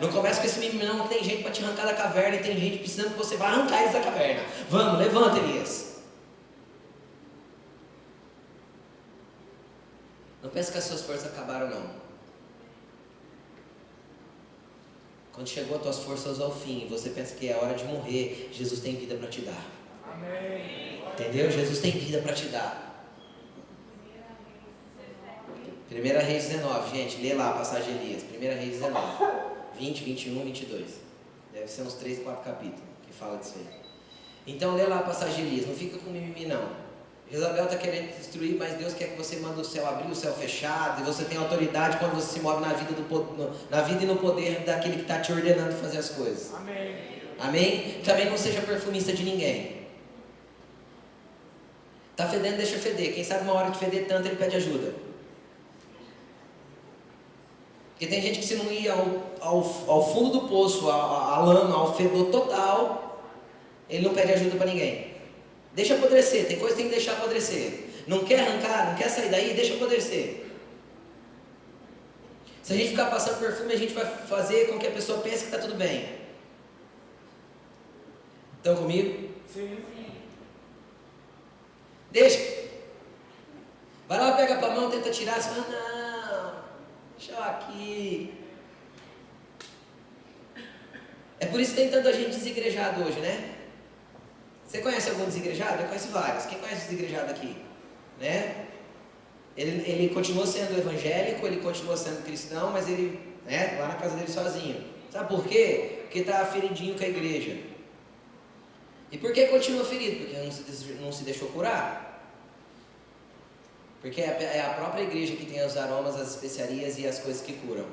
Não comece com esse mimimi não, que tem gente para te arrancar da caverna e tem gente precisando que você vá arrancar eles da caverna. Vamos, levanta, Elias. Não pense que as suas forças acabaram não. Quando chegou as tuas forças ao fim, você pensa que é hora de morrer, Jesus tem vida para te dar. Amém. Entendeu? Jesus tem vida para te dar. 1 Reis 19, gente, lê lá a passagem de Elias. 1 Reis 19, 20, 21, 22. Deve ser uns 3, 4 capítulos que fala disso aí. Então lê lá a passagem de Elias, não fica com mimimi não. Jezabel está querendo te destruir, mas Deus quer que você manda o céu abrir, o céu fechado, e você tem autoridade quando você se move na vida e no poder daquele que está te ordenando fazer as coisas. Amém. Amém? Também não seja perfumista de ninguém. Está fedendo, deixa feder. Quem sabe uma hora de feder tanto, ele pede ajuda. Porque tem gente que se não ir ao fundo do poço, à lama, ao fedor total, ele não pede ajuda para ninguém. Deixa apodrecer, tem coisa que tem que deixar apodrecer. Não quer arrancar, não quer sair daí, deixa apodrecer. Se a gente ficar passando perfume, a gente vai fazer com que a pessoa pense que está tudo bem. Estão comigo? Sim. Deixa. Vai lá, pega a mão, tenta tirar, você fala, não, deixa eu aqui. É por isso que tem tanta gente desigrejada hoje, né? Você conhece algum desigrejado? Eu conheço vários. Quem conhece desigrejado aqui? Né? Ele continua sendo evangélico, ele continua sendo cristão, mas ele, né, lá na casa dele sozinho. Sabe por quê? Porque está feridinho com a igreja. E por que continua ferido? Porque não se deixou curar. Porque é a própria igreja que tem os aromas, as especiarias e as coisas que curam.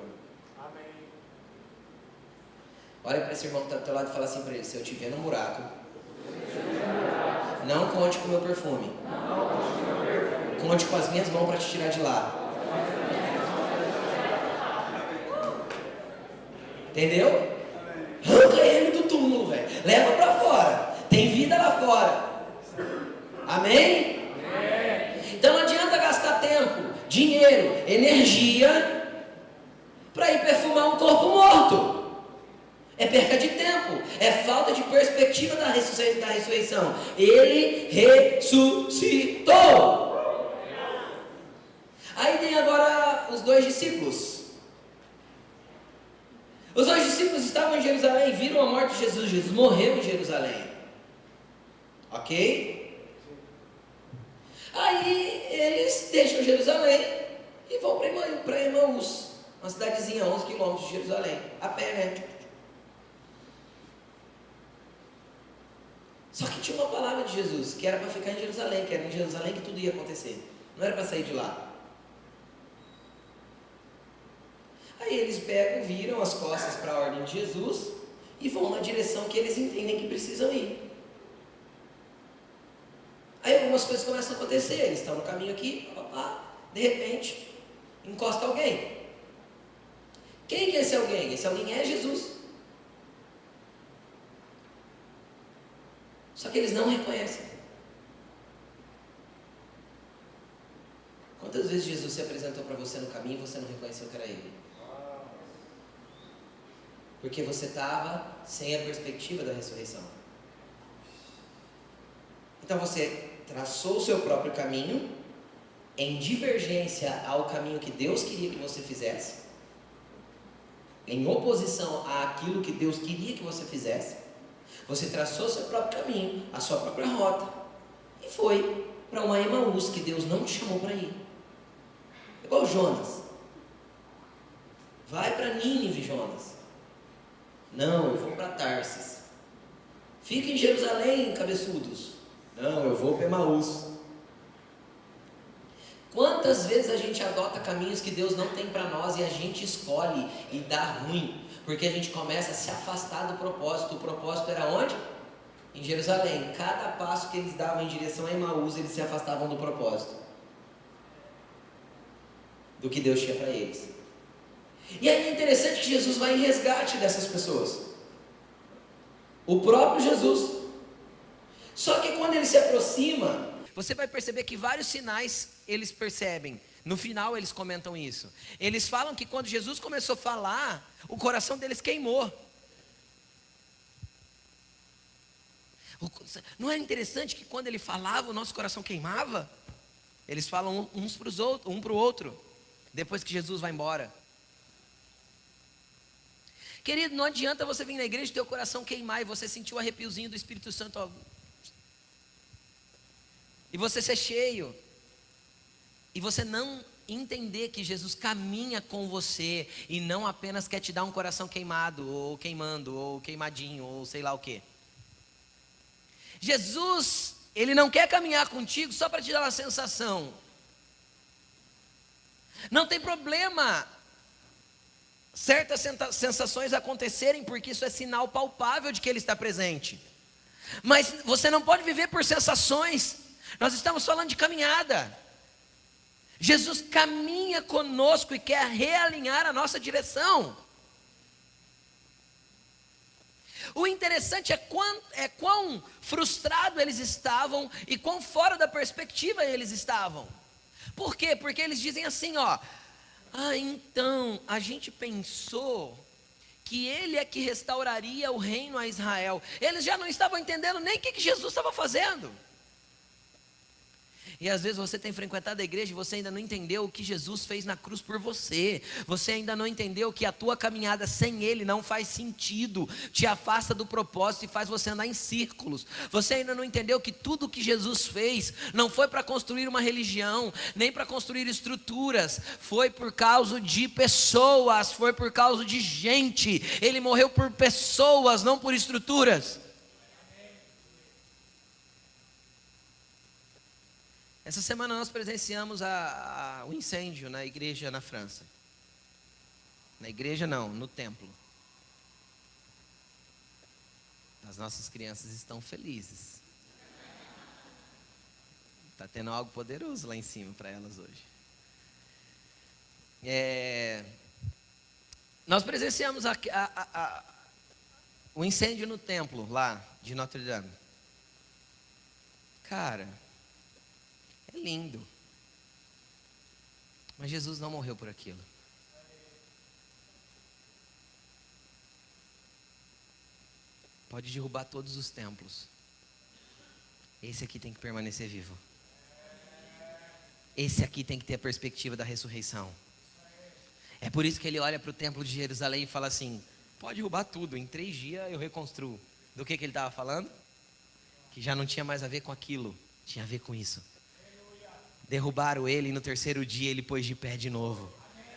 Amém. Olha para esse irmão que está do teu lado e fala assim para ele: se eu te ver no buraco, não conte com o meu perfume. Conte com as minhas mãos para te tirar de lá. Entendeu? Arranca ele do túmulo, velho. Leva para fora. Tem vida lá fora. Amém? Então não adianta gastar tempo, dinheiro, energia para ir perfumar um corpo morto. É perca de tempo, é falta de perspectiva da ressurreição. Ele ressuscitou. Aí tem agora os 2 discípulos. Os 2 discípulos estavam em Jerusalém, viram a morte de Jesus. Jesus morreu em Jerusalém. Ok? Aí eles deixam Jerusalém e vão para Emaús, uma cidadezinha a 11 quilômetros de Jerusalém, a pé, né? Só que tinha uma palavra de Jesus, que era para ficar em Jerusalém, que era em Jerusalém que tudo ia acontecer, não era para sair de lá. Aí eles pegam, viram as costas para a ordem de Jesus e vão na direção que eles entendem que precisam ir. Aí algumas coisas começam a acontecer, eles estão no caminho aqui, de repente, encosta alguém. Quem que é esse alguém? Esse alguém é Jesus. Só que eles não reconhecem. Quantas vezes Jesus se apresentou para você no caminho e você não reconheceu que era Ele? Porque você estava sem a perspectiva da ressurreição. Então você traçou o seu próprio caminho em divergência ao caminho que Deus queria que você fizesse, em oposição àquilo que Deus queria que você fizesse. Você traçou o seu próprio caminho, a sua própria rota, e foi para uma Emaús que Deus não te chamou para ir. Igual Jonas. Vai para Nínive, Jonas. Não, eu vou para Tarsis. Fica em Jerusalém, cabeçudos. Não, eu vou para Emaús. Quantas vezes a gente adota caminhos que Deus não tem para nós e a gente escolhe e dá ruim, porque a gente começa a se afastar do propósito. O propósito era onde? Em Jerusalém. Cada passo que eles davam em direção a Emaús, eles se afastavam do propósito, do que Deus tinha para eles. E aí é interessante que Jesus vai em resgate dessas pessoas. O próprio Jesus. Só que quando ele se aproxima, você vai perceber que vários sinais eles percebem. No final eles comentam isso. Eles falam que quando Jesus começou a falar, o coração deles queimou. Não é interessante que quando ele falava, o nosso coração queimava? Eles falam uns para os outros, um para o outro, depois que Jesus vai embora. Querido, não adianta você vir na igreja e ter o coração queimar e você sentir o arrepiozinho do Espírito Santo, ó, e você ser cheio, e você não entender que Jesus caminha com você e não apenas quer te dar um coração queimado, ou queimando, ou queimadinho, ou sei lá o que. Jesus, Ele não quer caminhar contigo só para te dar uma sensação. Não tem problema certas sensações acontecerem, porque isso é sinal palpável de que Ele está presente. Mas você não pode viver por sensações. Nós estamos falando de caminhada. Jesus caminha conosco e quer realinhar a nossa direção. O interessante é quão frustrado eles estavam e quão fora da perspectiva eles estavam. Por quê? Porque eles dizem assim, ó: Então a gente pensou que ele é que restauraria o reino a Israel. Eles já não estavam entendendo nem o que Jesus estava fazendo. E às vezes você tem frequentado a igreja e você ainda não entendeu o que Jesus fez na cruz por você. Você ainda não entendeu que a tua caminhada sem Ele não faz sentido, te afasta do propósito e faz você andar em círculos. Você ainda não entendeu que tudo que Jesus fez não foi para construir uma religião, nem para construir estruturas, foi por causa de pessoas, foi por causa de gente. Ele morreu por pessoas, não por estruturas. Essa semana nós presenciamos o incêndio na igreja na França. Na igreja não, no templo. As nossas crianças estão felizes. Está tendo algo poderoso lá em cima para elas hoje. Nós presenciamos o incêndio no templo lá de Notre Dame. Cara, é lindo. Mas Jesus não morreu por aquilo. Pode derrubar todos os templos. Esse aqui tem que permanecer vivo. Esse aqui tem que ter a perspectiva da ressurreição. É por isso que ele olha para o templo de Jerusalém e fala assim: pode derrubar tudo, em 3 dias eu reconstruo. Do que ele estava falando? Que já não tinha mais a ver com aquilo, tinha a ver com isso. Derrubaram ele e no 3º dia ele pôs de pé de novo.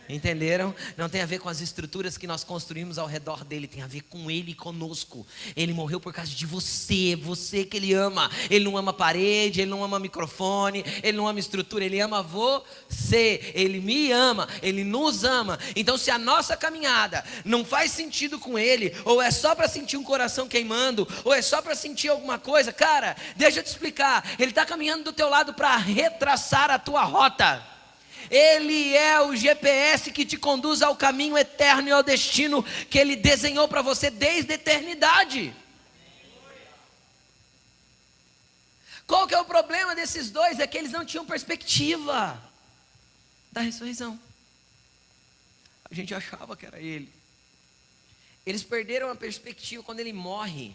Entenderam? Não tem a ver com as estruturas que nós construímos ao redor dele, tem a ver com ele e conosco. Ele morreu por causa de você, você que ele ama. Ele não ama parede, ele não ama microfone, ele não ama estrutura, ele ama você. Ele me ama, ele nos ama. Então se a nossa caminhada não faz sentido com ele, ou é só para sentir um coração queimando, ou é só para sentir alguma coisa, cara, deixa eu te explicar. Ele está caminhando do teu lado para retraçar a tua rota. Ele é o GPS que te conduz ao caminho eterno e ao destino que Ele desenhou para você desde a eternidade. Qual que é o problema desses dois? É que eles não tinham perspectiva da ressurreição. A gente achava que era ele. Eles perderam a perspectiva quando ele morre.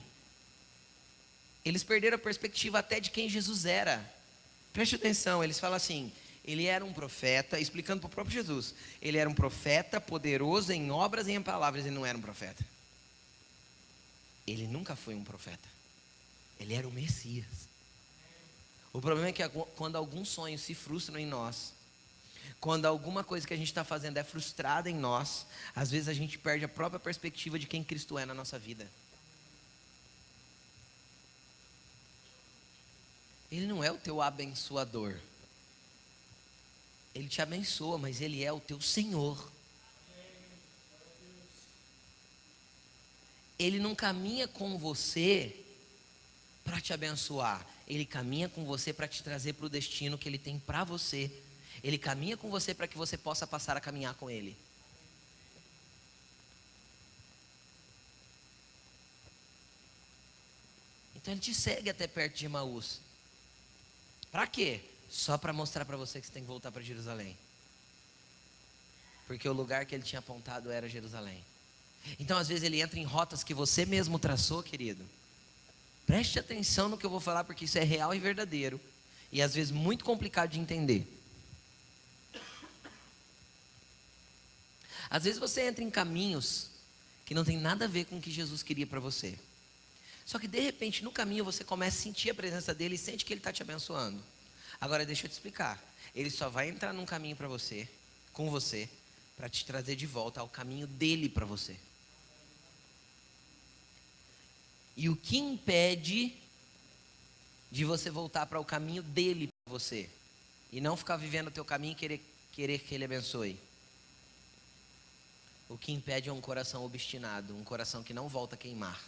Eles perderam a perspectiva até de quem Jesus era. Preste atenção, eles falam assim: ele era um profeta, explicando para o próprio Jesus, ele era um profeta poderoso em obras e em palavras. Ele não era um profeta. Ele nunca foi um profeta. Ele era o Messias. O problema é que quando alguns sonhos se frustram em nós, quando alguma coisa que a gente está fazendo é frustrada em nós, às vezes a gente perde a própria perspectiva de quem Cristo é na nossa vida. Ele não é o teu abençoador. Ele te abençoa, mas Ele é o teu Senhor. Ele não caminha com você para te abençoar. Ele caminha com você para te trazer para o destino que Ele tem para você. Ele caminha com você para que você possa passar a caminhar com Ele. Então Ele te segue até perto de Emaús. Para quê? Só para mostrar para você que você tem que voltar para Jerusalém. Porque o lugar que ele tinha apontado era Jerusalém. Então às vezes ele entra em rotas que você mesmo traçou, querido. Preste atenção no que eu vou falar, porque isso é real e verdadeiro. E às vezes muito complicado de entender. Às vezes você entra em caminhos que não tem nada a ver com o que Jesus queria para você. Só que de repente no caminho você começa a sentir a presença dele e sente que ele está te abençoando. Agora deixa eu te explicar. Ele só vai entrar num caminho para você, com você, para te trazer de volta ao caminho dele para você. E o que impede de você voltar para o caminho dele para você? E não ficar vivendo o teu caminho e querer que ele abençoe? O que impede é um coração obstinado, um coração que não volta a queimar.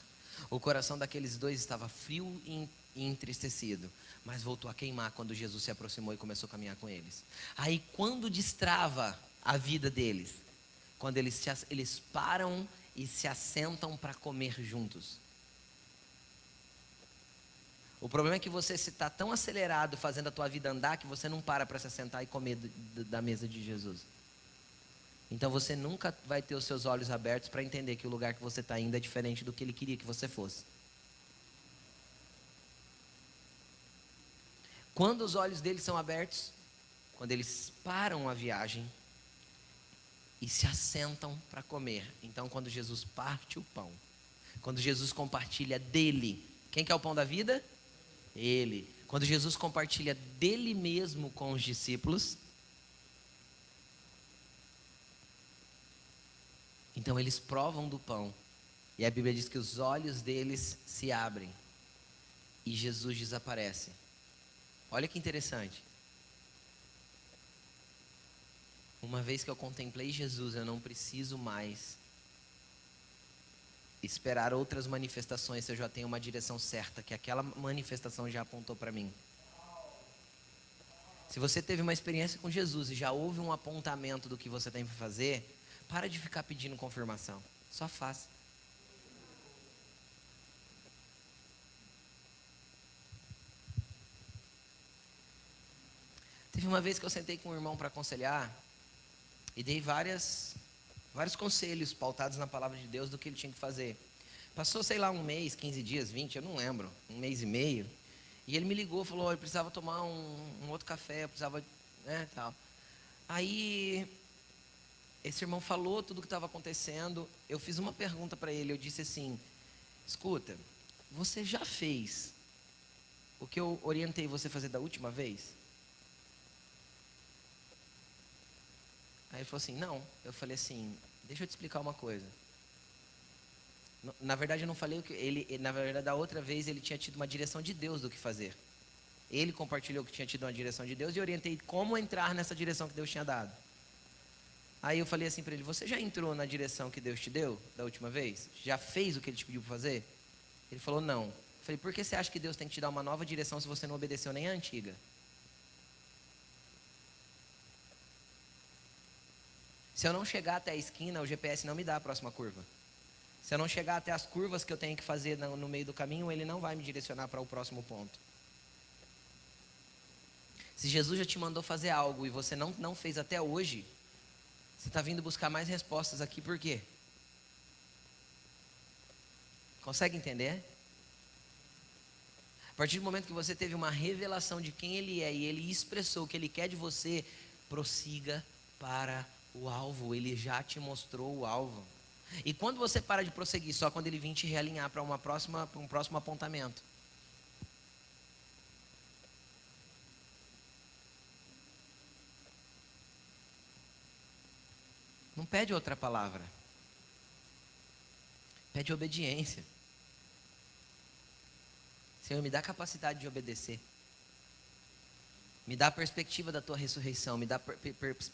O coração daqueles dois estava frio e entristecido, mas voltou a queimar quando Jesus se aproximou e começou a caminhar com eles. Aí quando destrava a vida deles? Quando eles param e se assentam para comer juntos. O problema é que você está tão acelerado fazendo a tua vida andar que você não para se assentar e comer da mesa de Jesus. Então você nunca vai ter os seus olhos abertos para entender que o lugar que você está indo é diferente do que ele queria que você fosse. Quando os olhos deles são abertos? Quando eles param a viagem e se assentam para comer. Então, quando Jesus parte o pão, quando Jesus compartilha dele, quem que é o pão da vida? Ele. Quando Jesus compartilha dele mesmo com os discípulos, então eles provam do pão. E a Bíblia diz que os olhos deles se abrem e Jesus desaparece. Olha que interessante. Uma vez que eu contemplei Jesus, eu não preciso mais esperar outras manifestações se eu já tenho uma direção certa, que aquela manifestação já apontou para mim. Se você teve uma experiência com Jesus e já houve um apontamento do que você tem para fazer, para de ficar pedindo confirmação, só faça. Teve uma vez que eu sentei com um irmão para aconselhar e dei vários conselhos pautados na palavra de Deus do que ele tinha que fazer. Passou, sei lá, um mês, 15 dias, 20, eu não lembro, um mês e meio. E ele me ligou, falou, eu precisava tomar um outro café, eu precisava, né, tal. Aí, esse irmão falou tudo o que estava acontecendo. Eu fiz uma pergunta para ele, eu disse assim, escuta, você já fez o que eu orientei você a fazer da última vez? Aí ele falou assim, não. Eu falei assim, deixa eu te explicar uma coisa. Na verdade eu não falei o que ele, na verdade da outra vez ele tinha tido uma direção de Deus do que fazer. Ele compartilhou que tinha tido uma direção de Deus e orientei como entrar nessa direção que Deus tinha dado. Aí eu falei assim para ele, você já entrou na direção que Deus te deu da última vez? Já fez o que ele te pediu para fazer? Ele falou, não. Eu falei, por que você acha que Deus tem que te dar uma nova direção se você não obedeceu nem a antiga? Se eu não chegar até a esquina, o GPS não me dá a próxima curva. Se eu não chegar até as curvas que eu tenho que fazer no meio do caminho, ele não vai me direcionar para o próximo ponto. Se Jesus já te mandou fazer algo e você não fez até hoje, você está vindo buscar mais respostas aqui, por quê? Consegue entender? A partir do momento que você teve uma revelação de quem Ele é e Ele expressou o que Ele quer de você, prossiga para o alvo. Ele já te mostrou o alvo. E quando você para de prosseguir, só quando Ele vir te realinhar para um próximo apontamento. Não pede outra palavra. Pede obediência. Senhor, me dá capacidade de obedecer. Me dá a perspectiva da tua ressurreição. Me dá a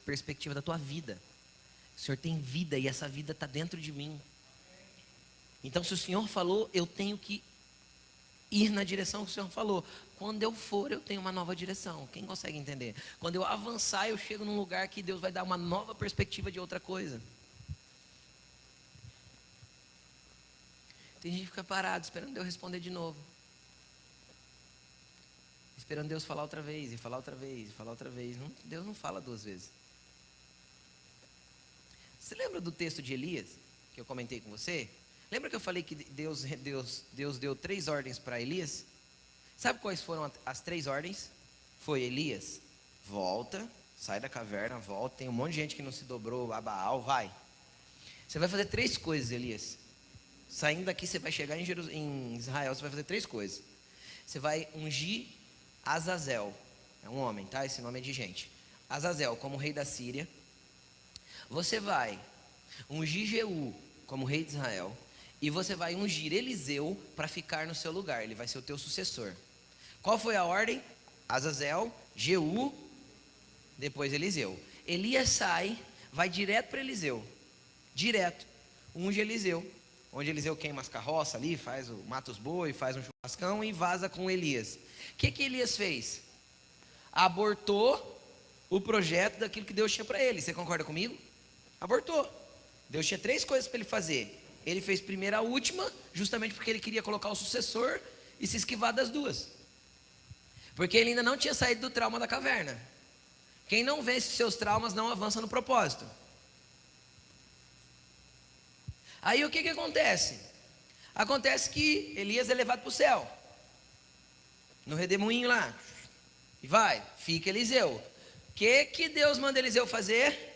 perspectiva da tua vida. O Senhor tem vida e essa vida está dentro de mim. Então, se o Senhor falou, eu tenho que ir na direção que o Senhor falou. Quando eu for, eu tenho uma nova direção. Quem consegue entender? Quando eu avançar, eu chego num lugar que Deus vai dar uma nova perspectiva de outra coisa. Tem gente que fica parado, esperando Deus responder de novo. Esperando Deus falar outra vez, e falar outra vez, e falar outra vez. Não, Deus não fala duas vezes. Você lembra do texto de Elias, que eu comentei com você? Lembra que eu falei que Deus deu 3 ordens para Elias? Sabe quais foram as 3 ordens? Foi Elias, volta, sai da caverna, volta. Tem um monte de gente que não se dobrou a Baal, vai. Você vai fazer 3 coisas, Elias. Saindo daqui, você vai chegar em Israel, você vai fazer 3 coisas. Você vai ungir Azazel, é um homem, tá? Esse nome é de gente. Azazel como rei da Síria. Você vai ungir Jeú como rei de Israel. E você vai ungir Eliseu para ficar no seu lugar. Ele vai ser o teu sucessor. Qual foi a ordem? Azazel, Jeú, depois Eliseu. Elias sai, vai direto para Eliseu. Direto. Unge Eliseu. Onde Eliseu queima as carroças ali, mata os boi, faz um churrascão e vaza com Elias. O que Elias fez? Abortou o projeto daquilo que Deus tinha para ele. Você concorda comigo? Abortou. Deus tinha 3 coisas para ele fazer. Ele fez primeiro a última, justamente porque ele queria colocar o sucessor e se esquivar das 2. Porque ele ainda não tinha saído do trauma da caverna. Quem não vence seus traumas não avança no propósito. Aí o que acontece? Acontece que Elias é levado para o céu, no redemoinho lá, e fica Eliseu. O que Deus manda Eliseu fazer?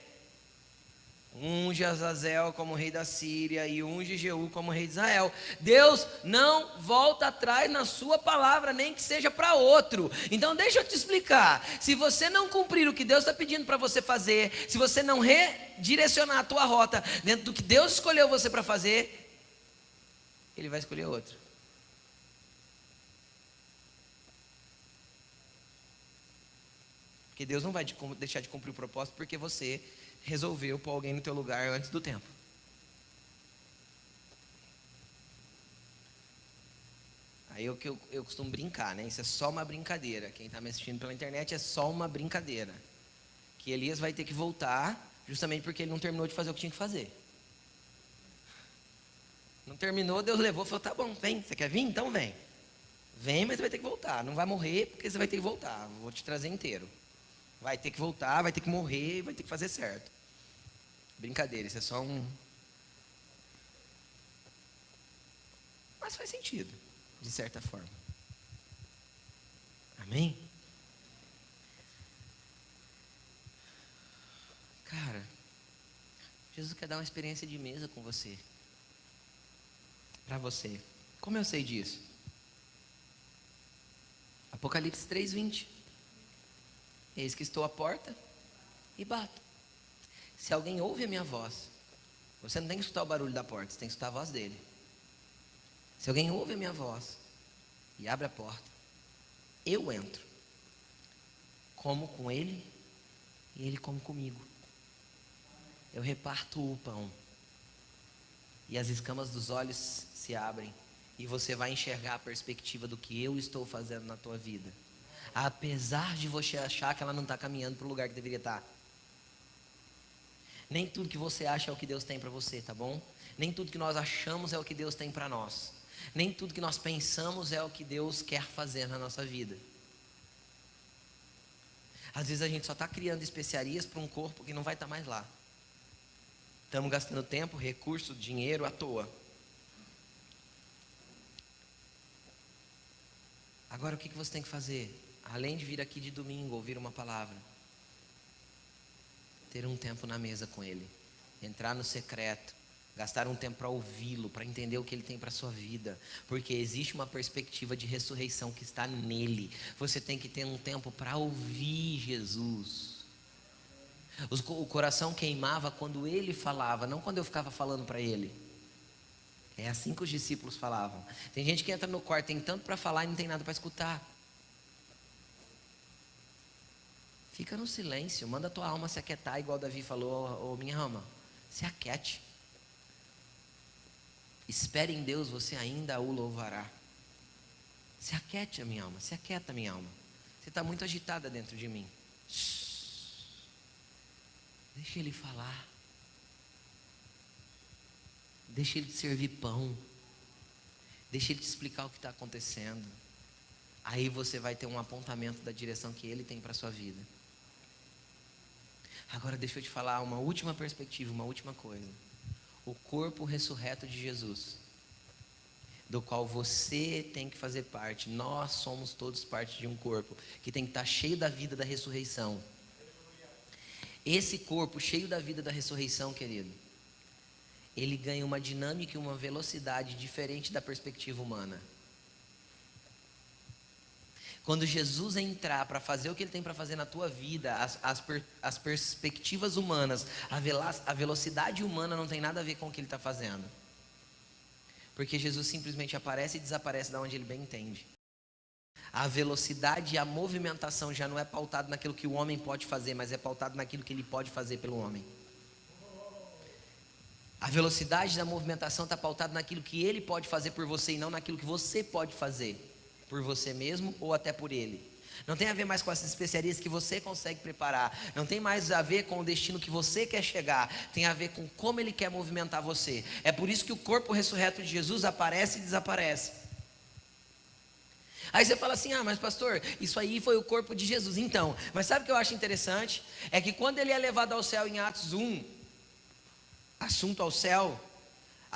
Unge Azazel como rei da Síria e unge Jeú como rei de Israel. Deus não volta atrás na sua palavra, nem que seja para outro. Então deixa eu te explicar. Se você não cumprir o que Deus está pedindo para você fazer, se você não redirecionar a tua rota dentro do que Deus escolheu você para fazer, Ele vai escolher outro. Porque Deus não vai deixar de cumprir o propósito porque você resolveu pôr alguém no teu lugar antes do tempo. Aí eu costumo brincar, né? Isso é só uma brincadeira. Quem está me assistindo pela internet é só uma brincadeira. Que Elias vai ter que voltar justamente porque ele não terminou de fazer o que tinha que fazer. Não terminou, Deus levou e falou, tá bom, vem, você quer vir? Então vem. Vem, mas você vai ter que voltar. Não vai morrer porque você vai ter que voltar. Vou te trazer inteiro. Vai ter que voltar, vai ter que morrer, vai ter que fazer certo. Brincadeira, isso é só um... Mas faz sentido, de certa forma. Amém? Cara, Jesus quer dar uma experiência de mesa com você. Para você. Como eu sei disso? Apocalipse 3:20. Eis que estou à porta e bato. Se alguém ouve a minha voz, você não tem que escutar o barulho da porta, você tem que escutar a voz dele. Se alguém ouve a minha voz e abre a porta, eu entro, como com ele e ele come comigo. Eu reparto o pão e as escamas dos olhos se abrem e você vai enxergar a perspectiva do que eu estou fazendo na tua vida, apesar de você achar que ela não está caminhando para o lugar que deveria estar. Nem tudo que você acha é o que Deus tem para você, tá bom? Nem tudo que nós achamos é o que Deus tem para nós. Nem tudo que nós pensamos é o que Deus quer fazer na nossa vida. Às vezes a gente só está criando especiarias para um corpo que não vai estar mais lá. Estamos gastando tempo, recurso, dinheiro à toa. Agora o que você tem que fazer? Além de vir aqui de domingo, ouvir uma palavra, ter um tempo na mesa com Ele, entrar no secreto, gastar um tempo para ouvi-lo, para entender o que Ele tem para a sua vida, porque existe uma perspectiva de ressurreição que está nele. Você tem que ter um tempo para ouvir Jesus. O coração queimava quando Ele falava, não quando eu ficava falando para Ele. É assim que os discípulos falavam. Tem gente que entra no quarto, tem tanto para falar e não tem nada para escutar. Fica no silêncio, manda a tua alma se aquietar, igual Davi falou, minha alma, se aquiete. Espere em Deus, você ainda o louvará. Se aquiete, minha alma, se aquieta, minha alma. Você está muito agitada dentro de mim. Deixa Ele falar. Deixa Ele te servir pão. Deixa Ele te explicar o que está acontecendo. Aí você vai ter um apontamento da direção que Ele tem para a sua vida. Agora deixa eu te falar uma última perspectiva, uma última coisa. O corpo ressurreto de Jesus, do qual você tem que fazer parte. Nós somos todos parte de um corpo que tem que estar cheio da vida da ressurreição. Esse corpo cheio da vida da ressurreição, querido, ele ganha uma dinâmica e uma velocidade diferente da perspectiva humana. Quando Jesus entrar para fazer o que Ele tem para fazer na tua vida, as perspectivas humanas, a velocidade humana não tem nada a ver com o que Ele está fazendo. Porque Jesus simplesmente aparece e desaparece da onde Ele bem entende. A velocidade e a movimentação já não é pautado naquilo que o homem pode fazer, mas é pautado naquilo que Ele pode fazer pelo homem. A velocidade da movimentação está pautada naquilo que Ele pode fazer por você e não naquilo que você pode fazer por você mesmo ou até por Ele. Não tem a ver mais com essas especiarias que você consegue preparar. Não tem mais a ver com o destino que você quer chegar. Tem a ver com como Ele quer movimentar você. É por isso que o corpo ressurreto de Jesus aparece e desaparece. Aí você fala assim, mas pastor, isso aí foi o corpo de Jesus. Então, mas sabe o que eu acho interessante? É que quando Ele é levado ao céu em Atos 1, assunto ao céu,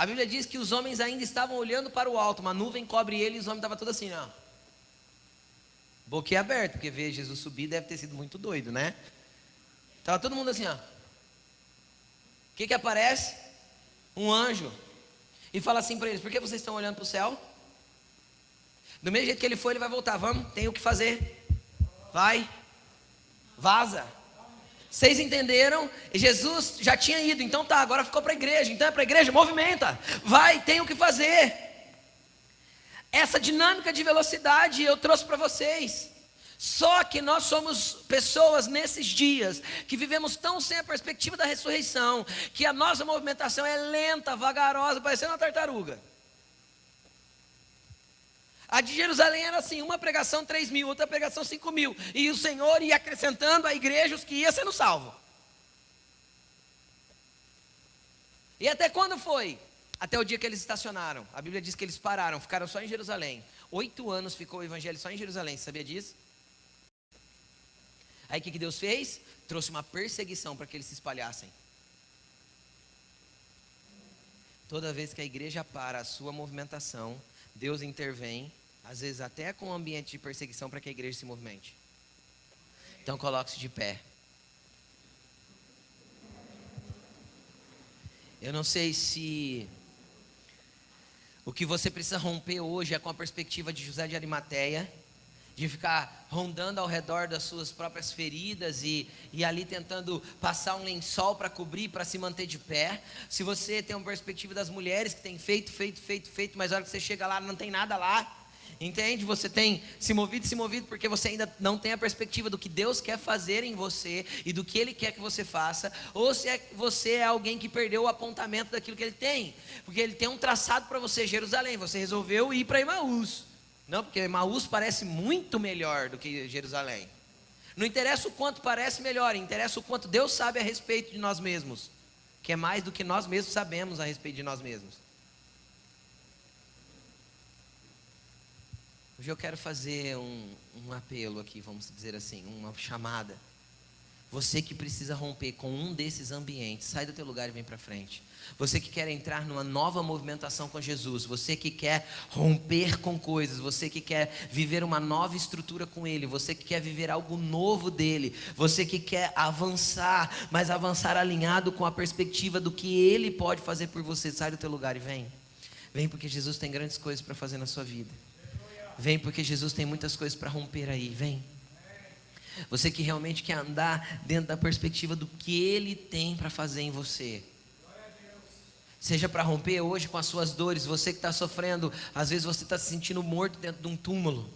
A Bíblia diz que os homens ainda estavam olhando para o alto, uma nuvem cobre ele e os homens estavam todos assim, ó, boquiaberto, porque ver Jesus subir deve ter sido muito doido, né? Estava todo mundo assim, ó. O que aparece? Um anjo. E fala assim para eles: por que vocês estão olhando para o céu? Do mesmo jeito que ele foi, ele vai voltar. Vamos, tem o que fazer. Vai, vaza. Vocês entenderam? E Jesus já tinha ido, então tá, agora ficou para a igreja. Então é para a igreja, movimenta. Vai, tem o que fazer. Essa dinâmica de velocidade eu trouxe para vocês. Só que nós somos pessoas nesses dias que vivemos tão sem a perspectiva da ressurreição, que a nossa movimentação é lenta, vagarosa, parecendo uma tartaruga. A de Jerusalém era assim, uma pregação 3.000, outra pregação 5.000, e o Senhor ia acrescentando à igreja os que ia sendo salvo. E até quando foi? Até o dia que eles estacionaram. A Bíblia diz que eles pararam, ficaram só em Jerusalém. 8 anos ficou o evangelho só em Jerusalém, você sabia disso? Aí o que Deus fez? Trouxe uma perseguição para que eles se espalhassem. Toda vez que a igreja para a sua movimentação, Deus intervém, às vezes até com um ambiente de perseguição, para que a igreja se movimente. Então coloque-se de pé. Eu não sei se o que você precisa romper hoje é com a perspectiva de José de Arimateia, de ficar rondando ao redor das suas próprias feridas e ali tentando passar um lençol para cobrir, para se manter de pé. Se você tem uma perspectiva das mulheres que tem feito, mas a hora que você chega lá não tem nada lá, entende? Você tem se movido porque você ainda não tem a perspectiva do que Deus quer fazer em você e do que Ele quer que você faça, ou se você é alguém que perdeu o apontamento daquilo que Ele tem, porque Ele tem um traçado para você, Jerusalém, você resolveu ir para Emaús. Não, porque Emaús parece muito melhor do que Jerusalém. Não interessa o quanto parece melhor, interessa o quanto Deus sabe a respeito de nós mesmos, que é mais do que nós mesmos sabemos a respeito de nós mesmos. Hoje eu quero fazer um apelo aqui, vamos dizer assim, uma chamada. Você que precisa romper com um desses ambientes, sai do teu lugar e vem para frente. Você que quer entrar numa nova movimentação com Jesus, você que quer romper com coisas, você que quer viver uma nova estrutura com Ele, você que quer viver algo novo dEle, você que quer avançar, mas avançar alinhado com a perspectiva do que Ele pode fazer por você, sai do teu lugar e vem. Vem porque Jesus tem grandes coisas para fazer na sua vida. Vem porque Jesus tem muitas coisas para romper aí, vem. Você que realmente quer andar dentro da perspectiva do que Ele tem para fazer em você. Seja para romper hoje com as suas dores. Você que está sofrendo, às vezes você está se sentindo morto dentro de um túmulo.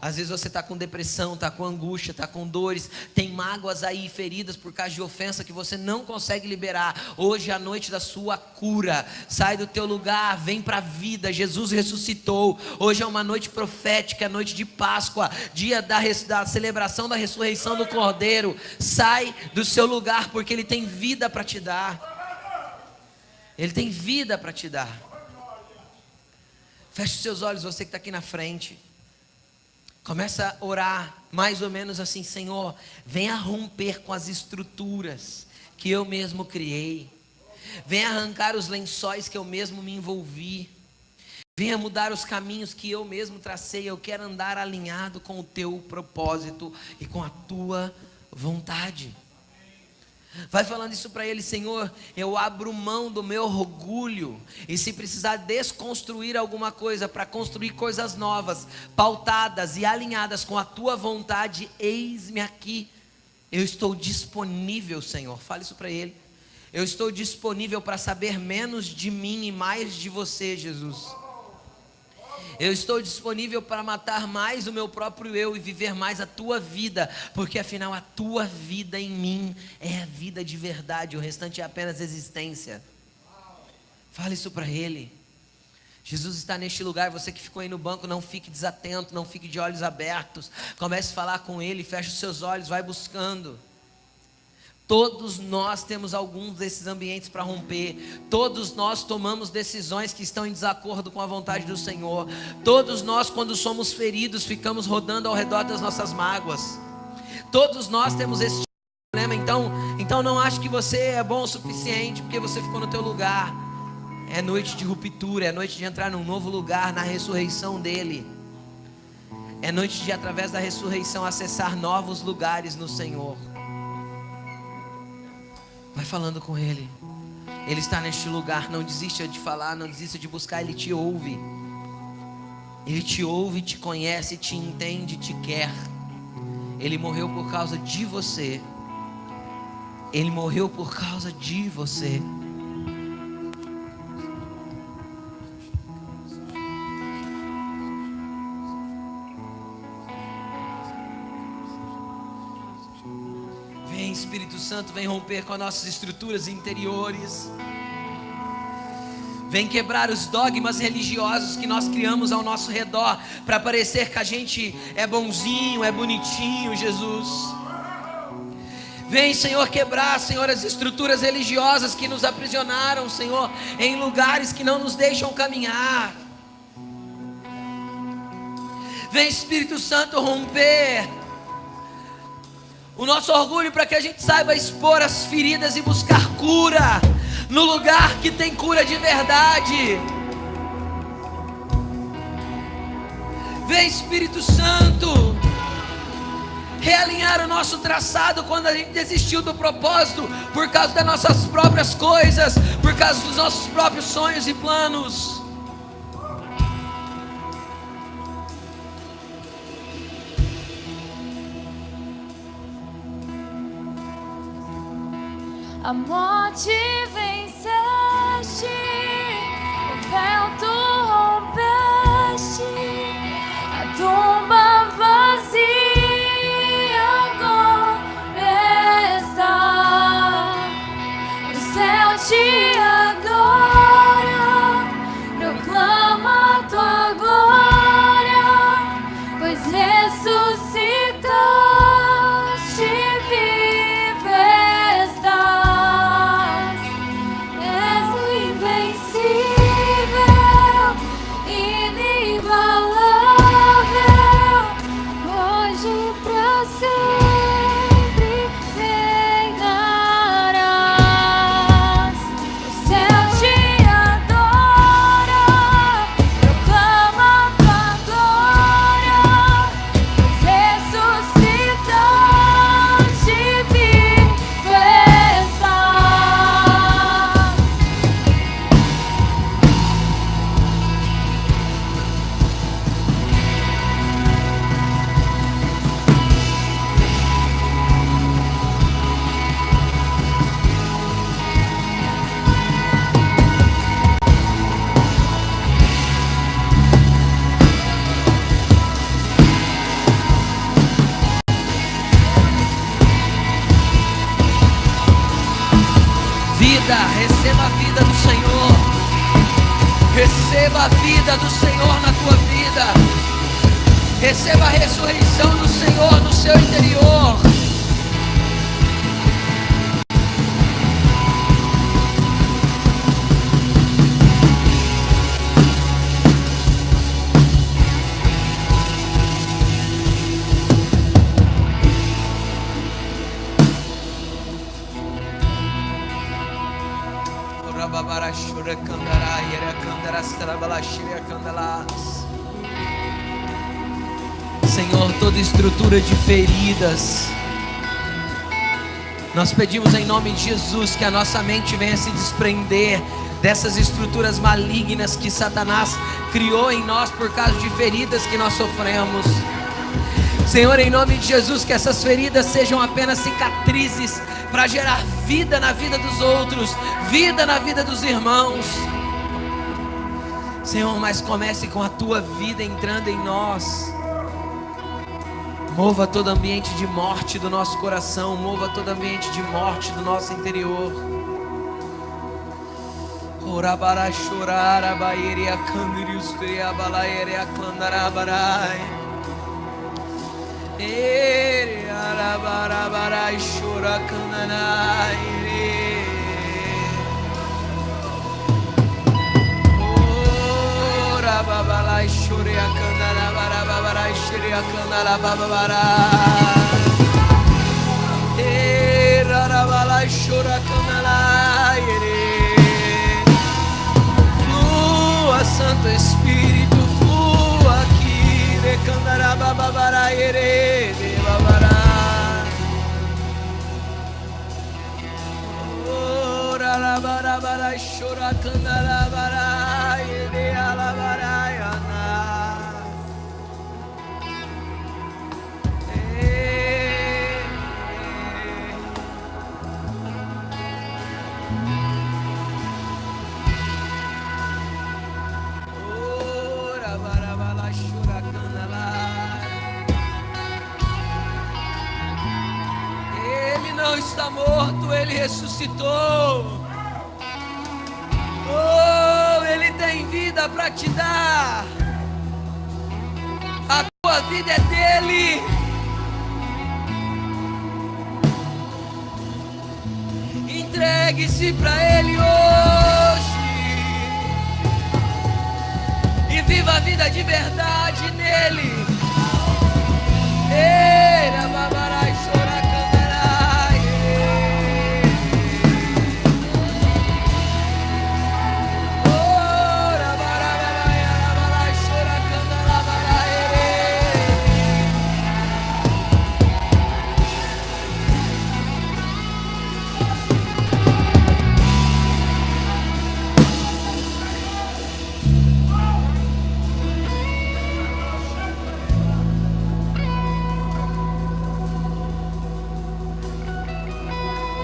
Às vezes você está com depressão, está com angústia, está com dores. Tem mágoas aí, feridas por causa de ofensa que você não consegue liberar. Hoje é a noite da sua cura. Sai do teu lugar, vem para a vida. Jesus ressuscitou. Hoje é uma noite profética, é noite de Páscoa, dia da celebração da ressurreição do Cordeiro. Sai do seu lugar porque Ele tem vida para te dar. Ele tem vida para te dar. Feche os seus olhos, você que está aqui na frente. Começa a orar mais ou menos assim: Senhor, venha romper com as estruturas que eu mesmo criei. Venha arrancar os lençóis que eu mesmo me envolvi. Venha mudar os caminhos que eu mesmo tracei. Eu quero andar alinhado com o teu propósito e com a tua vontade. Vai falando isso para Ele: Senhor, eu abro mão do meu orgulho, e se precisar desconstruir alguma coisa para construir coisas novas, pautadas e alinhadas com a tua vontade, eis-me aqui. Eu estou disponível, Senhor. Fale isso para Ele. Eu estou disponível para saber menos de mim e mais de você, Jesus. Eu estou disponível para matar mais o meu próprio eu e viver mais a tua vida, porque afinal a tua vida em mim é a vida de verdade, o restante é apenas existência. Fale isso para Ele. Jesus está neste lugar. Você que ficou aí no banco, não fique desatento, não fique de olhos abertos. Comece a falar com Ele, feche os seus olhos, vai buscando. Todos nós temos alguns desses ambientes para romper. Todos nós tomamos decisões que estão em desacordo com a vontade do Senhor. Todos nós, quando somos feridos, ficamos rodando ao redor das nossas mágoas. Todos nós temos esse problema. Então não ache que você é bom o suficiente porque você ficou no teu lugar. É noite de ruptura, é noite de entrar num novo lugar, na ressurreição dele. É noite de, através da ressurreição, acessar novos lugares no Senhor. Vai falando com Ele. Ele está neste lugar. Não desista de falar, não desista de buscar. Ele te ouve. Ele te ouve, te conhece, te entende, te quer. Ele morreu por causa de você. Ele morreu por causa de você. Vem, Espírito Santo, vem romper com as nossas estruturas interiores. Vem quebrar os dogmas religiosos que nós criamos ao nosso redor, para parecer que a gente é bonzinho, é bonitinho, Jesus. Vem, Senhor, quebrar, Senhor, as estruturas religiosas que nos aprisionaram, Senhor, em lugares que não nos deixam caminhar. Vem, Espírito Santo, romper o nosso orgulho, para que a gente saiba expor as feridas e buscar cura no lugar que tem cura de verdade. Vem, Espírito Santo, realinhar o nosso traçado quando a gente desistiu do propósito por causa das nossas próprias coisas, por causa dos nossos próprios sonhos e planos. A morte venceste, o vento rompeste, a tumba vazia agora está. O céu te adora, proclama tua glória, pois ressuscitaste, vive estás. És o invencível, inigualável, hoje pra sempre reinarás. O céu te adora, proclama tua glória, ressuscitaste, vive estás. Vida, receba a vida do Senhor. Receba a vida do Senhor na tua vida. Receba a ressurreição do Senhor no seu interior. Senhor, toda estrutura de feridas, nós pedimos em nome de Jesus que a nossa mente venha se desprender dessas estruturas malignas que Satanás criou em nós por causa de feridas que nós sofremos. Senhor, em nome de Jesus, que essas feridas sejam apenas cicatrizes para gerar vida na vida dos outros, vida na vida dos irmãos. Senhor, mas comece com a tua vida entrando em nós. Mova todo ambiente de morte do nosso coração, mova todo ambiente de morte do nosso interior. Orabara chorar a baere a candrius cria balaere a clandarabarai. Ere arabarabarai chora candanai. Babalai chore a candara barabarai chere a candara babarai. Rarabalai chora candara ere. Santo Espírito flua aqui. Recandarababaraere, babará. Ora labarabara chora candarabara ele alabaraiana. Ora barabala chora candalara. Ele não está morto, ele ressuscitou. Oh, ele tem vida para te dar. A tua vida é dele. Entregue-se para ele hoje e viva a vida de verdade nele. Era babarai chora candarai. Ora barabarai arabarai chora candarabarai.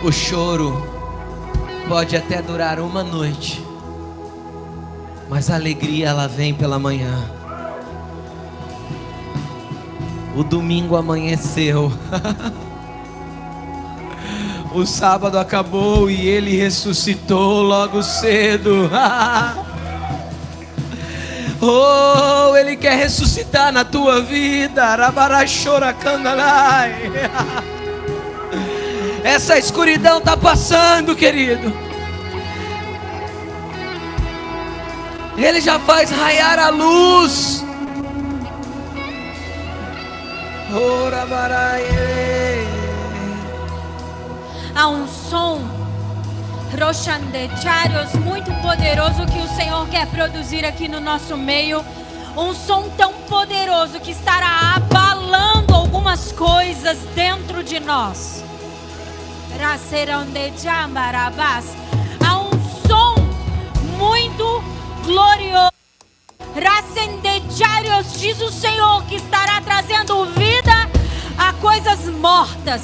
O choro pode até durar uma noite, mas a alegria ela vem pela manhã. O domingo amanheceu. O sábado acabou e ele ressuscitou logo cedo. Oh, ele quer ressuscitar na tua vida. Arabarachora candalai. Essa escuridão está passando, querido. Ele já faz raiar a luz. Há um som rochandecharios muito poderoso que o Senhor quer produzir aqui no nosso meio. Um som tão poderoso que estará abalando algumas coisas dentro de nós. Há um som muito glorioso. Racendecharios, diz o Senhor, que estará trazendo vida a coisas mortas.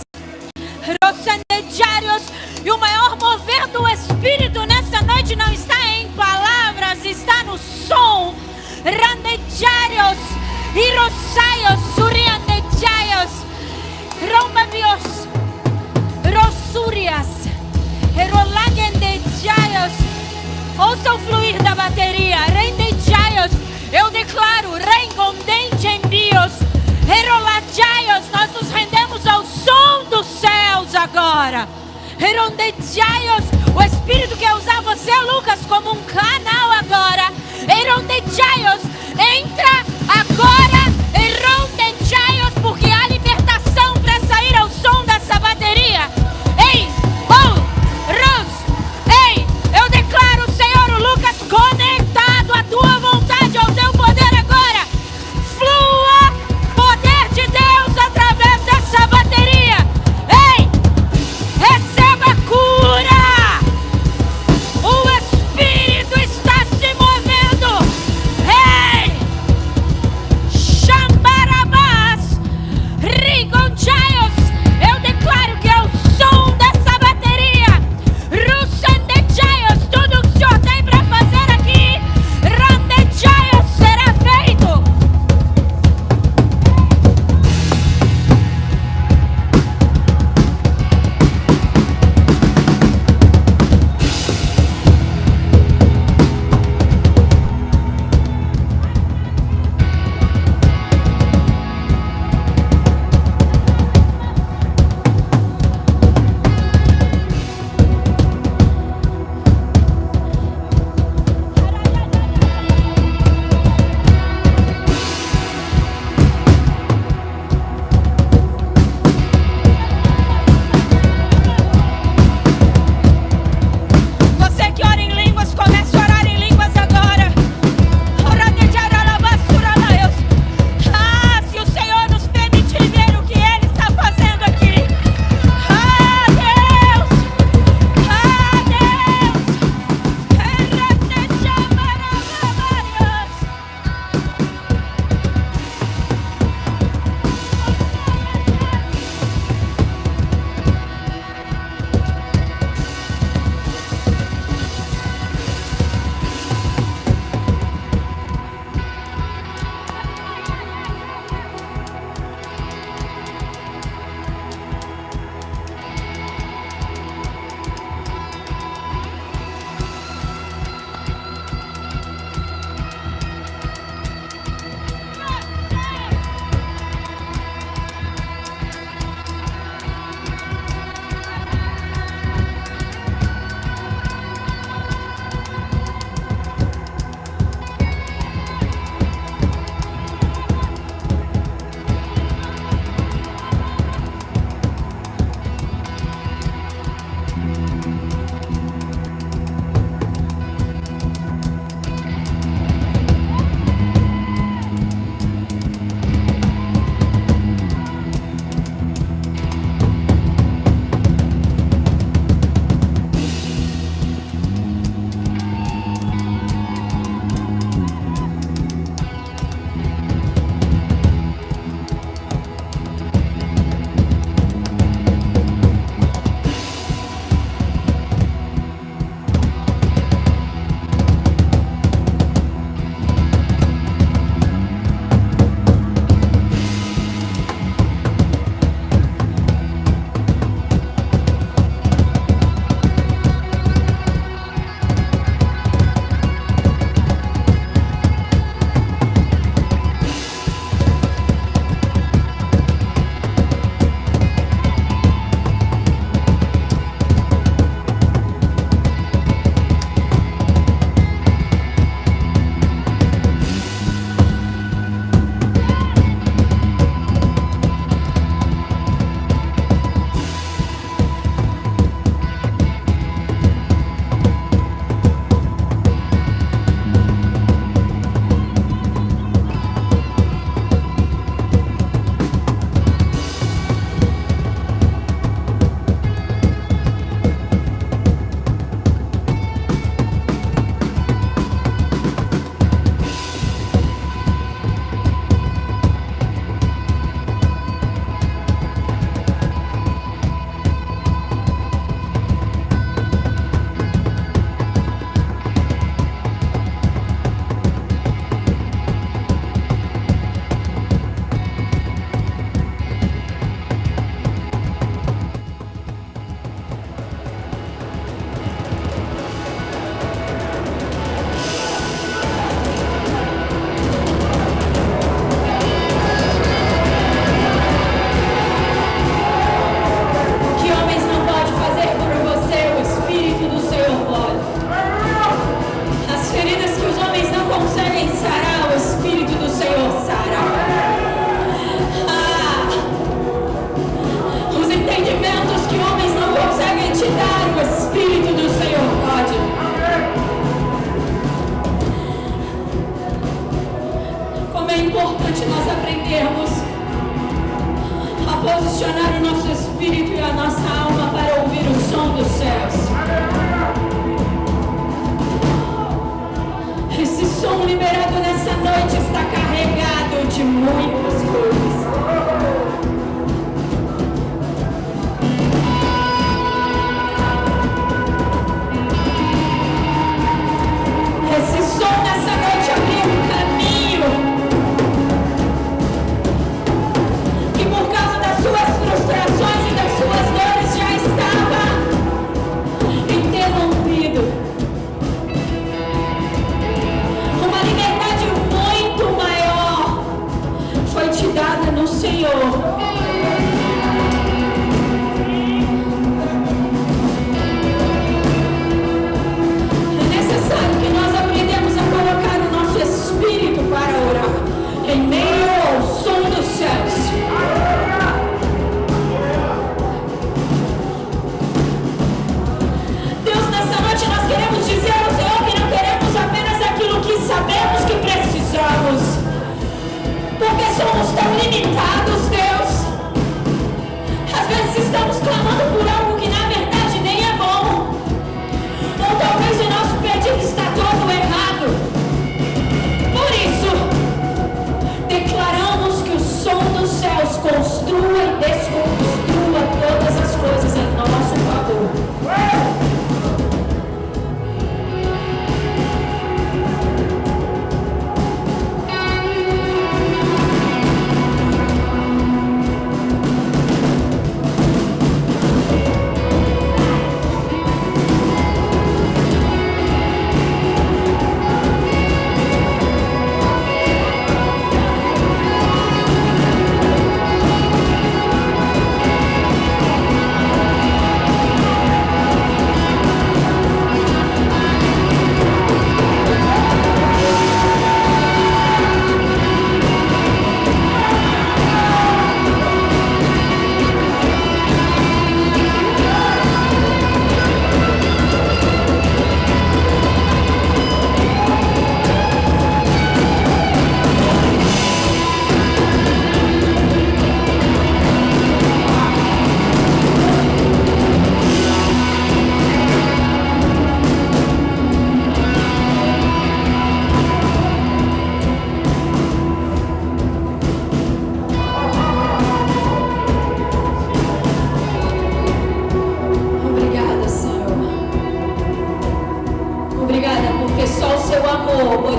Racendecharios, e o maior mover do Espírito nessa noite não está em palavras, está no som. Randecharios, irosaios, suriandecharios, rombabios. Rosúrias, Herolagendejaios. Ouça o fluir da bateria. Rendejaios, eu declaro, Rengondendembios, Herolajaios. Nós nos rendemos ao som dos céus agora. Herondejaios, o Espírito quer usar você, Lucas, como um canal agora. Herondejaios, entra agora. Herondejaios, porque há libertação para sair ao som dessa bateria. Ei, oh, Ros, ei, eu declaro, Senhor, o Lucas conectado à tua vontade, ao teu poder agora. Flua poder de Deus através dessa bateria. Ei, receba cura. O Espírito está se movendo. Ei,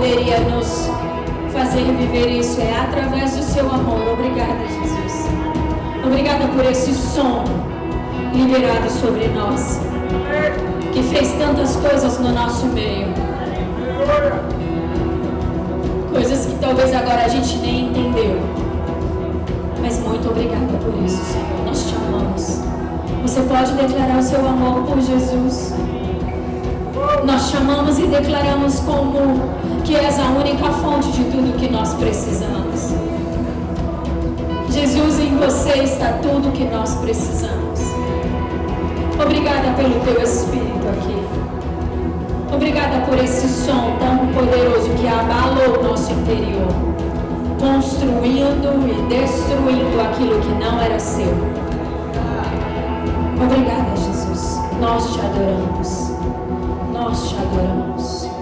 poderia nos fazer viver isso é através do seu amor. Obrigada, Jesus. Obrigada por esse som liberado sobre nós, que fez tantas coisas no nosso meio. Coisas que talvez agora a gente nem entendeu. Mas muito obrigada por isso, Senhor. Nós te amamos. Você pode declarar o seu amor por Jesus. Nós te amamos e declaramos como que és a única fonte de tudo que nós precisamos. Jesus, em você está tudo que nós precisamos. Obrigada pelo teu Espírito aqui. Obrigada por esse som tão poderoso que abalou o nosso interior, construindo e destruindo aquilo que não era seu. Obrigada, Jesus. Nós te adoramos. Nós te adoramos.